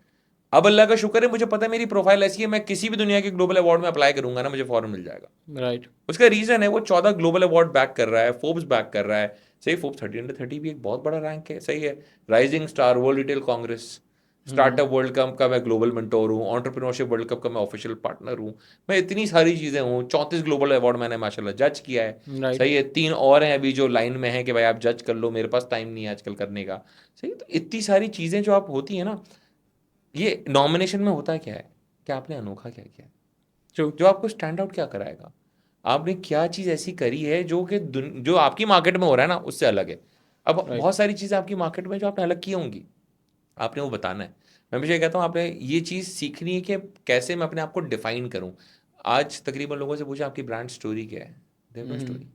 अब अल्लाह का शुक्र है, मुझे पता है मेरी प्रोफाइल ऐसी है, मैं किसी भी दुनिया के ग्लोबल अवार्ड में अप्लाई करूंगा ना, मुझे फॉरन मिल जाएगा। राइट। उसका रीज़न है वो 14 ग्लोबल अवार्ड बैक कर रहा है, फोर्ब्स बैक कर रहा है। सही, फोर्ब्स 30 अंडर 30 भी एक बहुत बड़ा रैंक है। सही है, rising star, world retail Congress, startup world cup का मैं ग्लोबल मेंटोर हूँ, एंटरप्रेन्योरशिप वर्ल्ड कप का मैं ऑफिशियल पार्टनर हूँ। मैं इतनी सारी चीज़ें हूँ, 34 ग्लोबल अवार्ड मैंने माशाल्लाह जज किया है। राइट। सही है, 3 और हैं अभी जो लाइन में है कि भाई आप जज कर लो, मेरे पास टाइम नहीं है आजकल करने का। सही है, तो इतनी सारी चीज़ें जो आप होती है ना, ये नॉमिनेशन में होता क्या है कि आपने अनोखा क्या किया है, ट्रू। जो आपको स्टैंड आउट क्या कराएगा। आपने क्या चीज़ ऐसी करी है जो कि जो आपकी मार्केट में हो रहा है ना उससे अलग है। अब राइट। बहुत सारी चीज़ें आपकी मार्केट में जो आपने अलग की होंगी, आपने वो बताना है। मैं हमेशा ये कहता हूँ आपने ये चीज़ सीखनी है कि कैसे मैं अपने आप को डिफाइन करूँ। आज तकरीबन लोगों से पूछा आपकी ब्रांड स्टोरी क्या है, they have no story,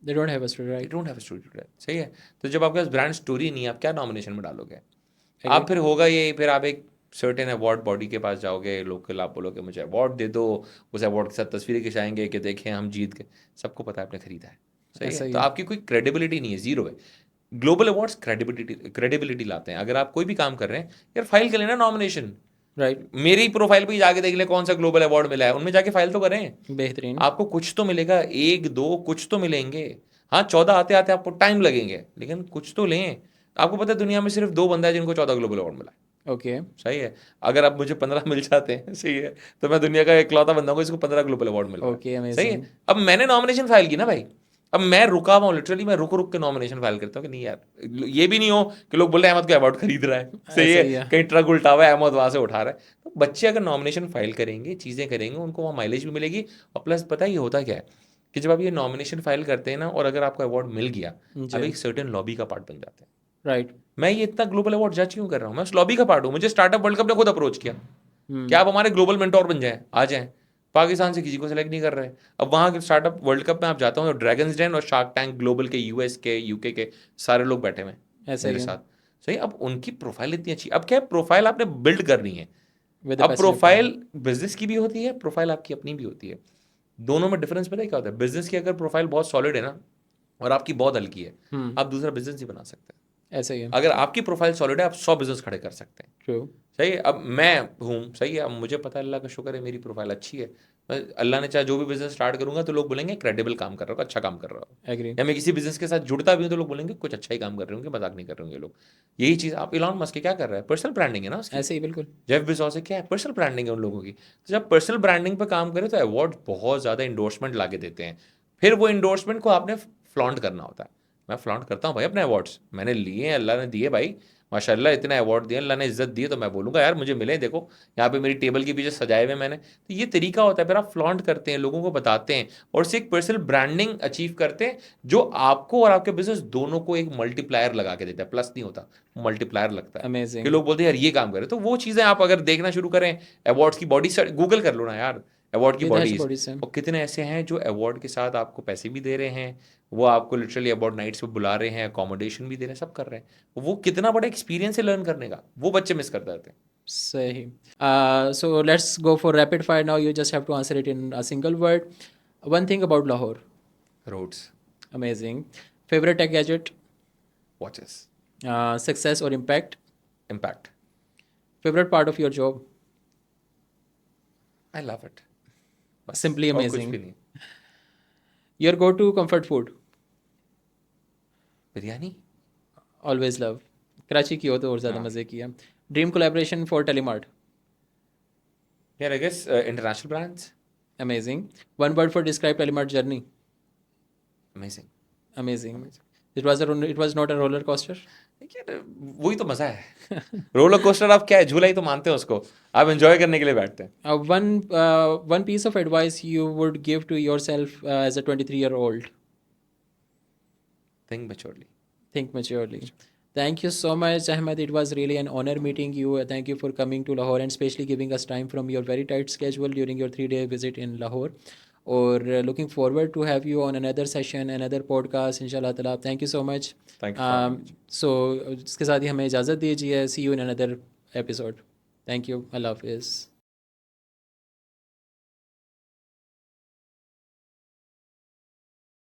they don't have a story. They right. Don't have a story to tell. सही है, तो जब आपके पास ब्रांड स्टोरी नहीं है, आप क्या नॉमिनेशन में डालोगे? एग्री। आप फिर होगा ये, फिर आप एक सर्टेन अवार्ड बॉडी के पास जाओगे, लोकल, आप बोलोगे मुझे अवार्ड दे दो, उस अवार्ड के साथ तस्वीरें खिंचाएंगे कि देखें हम जीत गए। सबको पता है आपने खरीदा है। सही ऐसा है, ही तो है। आपकी कोई क्रेडिबिलिटी नहीं है, जीरो है। ग्लोबल अवार्ड्स क्रेडिबिलिटी लाते हैं। अगर आप कोई भी काम कर रहे हैं, यार फाइल कर लेना नॉमिनेशन। राइट। मेरी प्रोफाइल पे जाके देख ले कौन सा ग्लोबल अवार्ड मिला है, उनमें जाके फाइल तो करें। बेहतरीन। आपको कुछ तो मिलेगा, एक दो कुछ तो मिलेंगे। हाँ, 14 आते आते आपको टाइम लगेंगे, लेकिन कुछ तो लें। आपको पता है दुनिया में सिर्फ 2 बंदा है जिनको 14 ग्लोबल अवार्ड मिला है। ओके। सही है, अगर अब मुझे 15 मिल जाते हैं, सही है, तो मैं दुनिया का इकलौता बंदा हूँ जिसको 15 ग्लोबल अवार्ड मिल रहा है। ओके। सही है, अमेजिंग। अब मैंने नॉमिनेशन फाइल की ना भाई, अब मैं रुका हुआ हूँ, लिटरली मैं रुक रुक के नॉमिनेशन फाइल करता हूँ कि नहीं यार, ये भी नहीं हो कि लोग बोल रहे हैं अहमद को अवार्ड खरीद रहा है। सही ऐसा है, ही है। कहीं ट्रक उल्टा हुआ है, अहमद वहां से उठा रहा है। तो बच्चे अगर नॉमिनेशन फाइल करेंगे, चीज़ें करेंगे, उनको वहाँ माइलेज भी मिलेगी। और प्लस पता है ये होता क्या है कि जब आप ये नॉमिनेशन फाइल करते हैं ना, और अगर आपको अवार्ड मिल गया, जी। अब एक सर्टेन लॉबी का पार्ट बन जाते हैं। राइट। मैं ये इतना ग्लोबल अवार्ड जज क्यों कर रहा हूँ, मैं उस लॉबी का पार्ट हूँ। मुझे स्टार्टअप वर्ल्ड कप ने खुद अप्रोच किया, क्या हम्म। आप हमारे ग्लोबल मेंटोर बन जाएं, आ जाएं। पाकिस्तान से किसी को सेलेक्ट नहीं कर रहे। अब वहाँ के स्टार्टअप वर्ल्ड कप में आप जाता हूँ तो ड्रैगन्स डेन और शार्क टैंक ग्लोबल के, यूएस के, यूके के सारे लोग बैठे हुए हैं ऐसा ही मेरे है। साथ। सही, अब उनकी प्रोफाइल इतनी अच्छी, अब क्या है, प्रोफाइल आपने बिल्ड करनी है। विद द अब passage of time. Profile business की भी होती है, प्रोफाइल आपकी अपनी भी होती है। दोनों में डिफरेंस पता है क्या होता है? बिजनेस की अगर प्रोफाइल बहुत सॉलिड है ना, और आपकी बहुत हल्की है, हम्म। आप दूसरा बिजनेस नहीं बना सकते। ऐसा ही है। अगर आपकी प्रोफाइल सॉलिड है, आप 100 बिजनेस खड़े कर सकते हैं। ट्रू। सही है, अब मैं हूँ, सही है, अब मुझे पता है, अल्लाह का शुक्र है, मेरी प्रोफाइल अच्छी है। अल्लाह ने चाहे जो भी बिजनेस स्टार्ट करूंगा तो लोग बोलेंगे क्रेडिबल काम कर रहा हो, अच्छा काम कर रहा हो। एग्री। या मैं किसी बिजनेस के साथ जुड़ता भी हूँ तो लोग बोलेंगे कुछ अच्छा ही काम कर रहे होंगे, मजाक नहीं कर रहे होंगे लोग। यही चीज़ आप इलॉन मस्क क्या कर रहा है, पर्सनल ब्रांडिंग है ना उसकी। ऐसे ही बिल्कुल। जेफ बेजोस से क्या है, पर्सनल ब्रांडिंग है उन लोगों की। तो जब पर्सनल ब्रांडिंग पे काम करें तो अवार्ड बहुत ज़्यादा इंडोर्समेंट ला के देते हैं। फिर वो इंडोर्समेंट को आपने फ्लॉन्ट करना होता है। मैं फ्लॉन्ट करता हूँ भाई अपने अवार्ड्स, मैंने लिए हैं, अल्लाह ने दिए भाई, माशाल्लाह इतने अवार्ड दिए, अल्लाह ने इज्जत दी है, तो मैं बोलूँगा यार मुझे मिले, देखो यहाँ पे मेरी टेबल के पीछे सजाए हुए मैंने। तो ये तरीका होता है, फिर आप फ्लॉन्ट करते हैं, लोगों को बताते हैं और उससे एक पर्सनल ब्रांडिंग अचीव करते हैं जो आपको और आपके बिजनेस दोनों को एक मल्टीप्लायर लगा के देता है। प्लस नहीं होता, मल्टीप्लायर लगता है कि अमेजिंग। लोग बोलते हैं यार ये काम करें। तो वो चीज़ें आप अगर देखना शुरू करें, अवार्ड्स की बॉडी गूगल कर लो ना यार, अवार्ड की ये दहशत बॉडीज, बॉडी से। और कितने ऐसे हैं जो अवार्ड के साथ आपको पैसे भी दे रहे हैं, वो आपको लिटरली अवार्ड नाइट्स पे बुला रहे हैं, अकोमोडेशन भी दे रहे हैं, सब कर रहे हैं। वो कितना बड़ा एक्सपीरियंस है लर्न करने का, वो बच्चे मिस कर जाते हैं। सही। So let's go for rapid fire now. You just have to answer it in a single word. One thing about Lahore. Roads. Amazing. Favorite tech gadget? Watches. Success or impact? Impact. Favorite part of your job? I love it, बस Simply और कुछ amazing. भी नहीं। Your go-to comfort food? Biryani. Always love. Karachi की हो तो और ज़्यादा हाँ मज़े किया। Dream collaboration for Telemart? यार, I guess international brands. Amazing. One word for describe Telemart journey? Amazing. Amazing. Amazing. It was not a roller coaster? यार वही तो मजा है। रोलर कोस्टर आप क्या है, झूला ही तो मानते हैं उसको, आप एंजॉय करने के लिए बैठते हैं। One piece of advice you would give to yourself as a 23-year-old? Think maturely. Think maturely. Thank you so much, Ahmed. It was really an honor meeting you. Thank you for coming to Lahore and especially giving us time from your very tight schedule during your 3-day visit in Lahore. Or looking forward to have you on another session, another podcast, inshallah ta'ala. Thank you so much. Thank you for having me. So, इसके साथ ही हमें इजाज़त दीजिए. See you in another episode. Thank you. Allah Hafiz.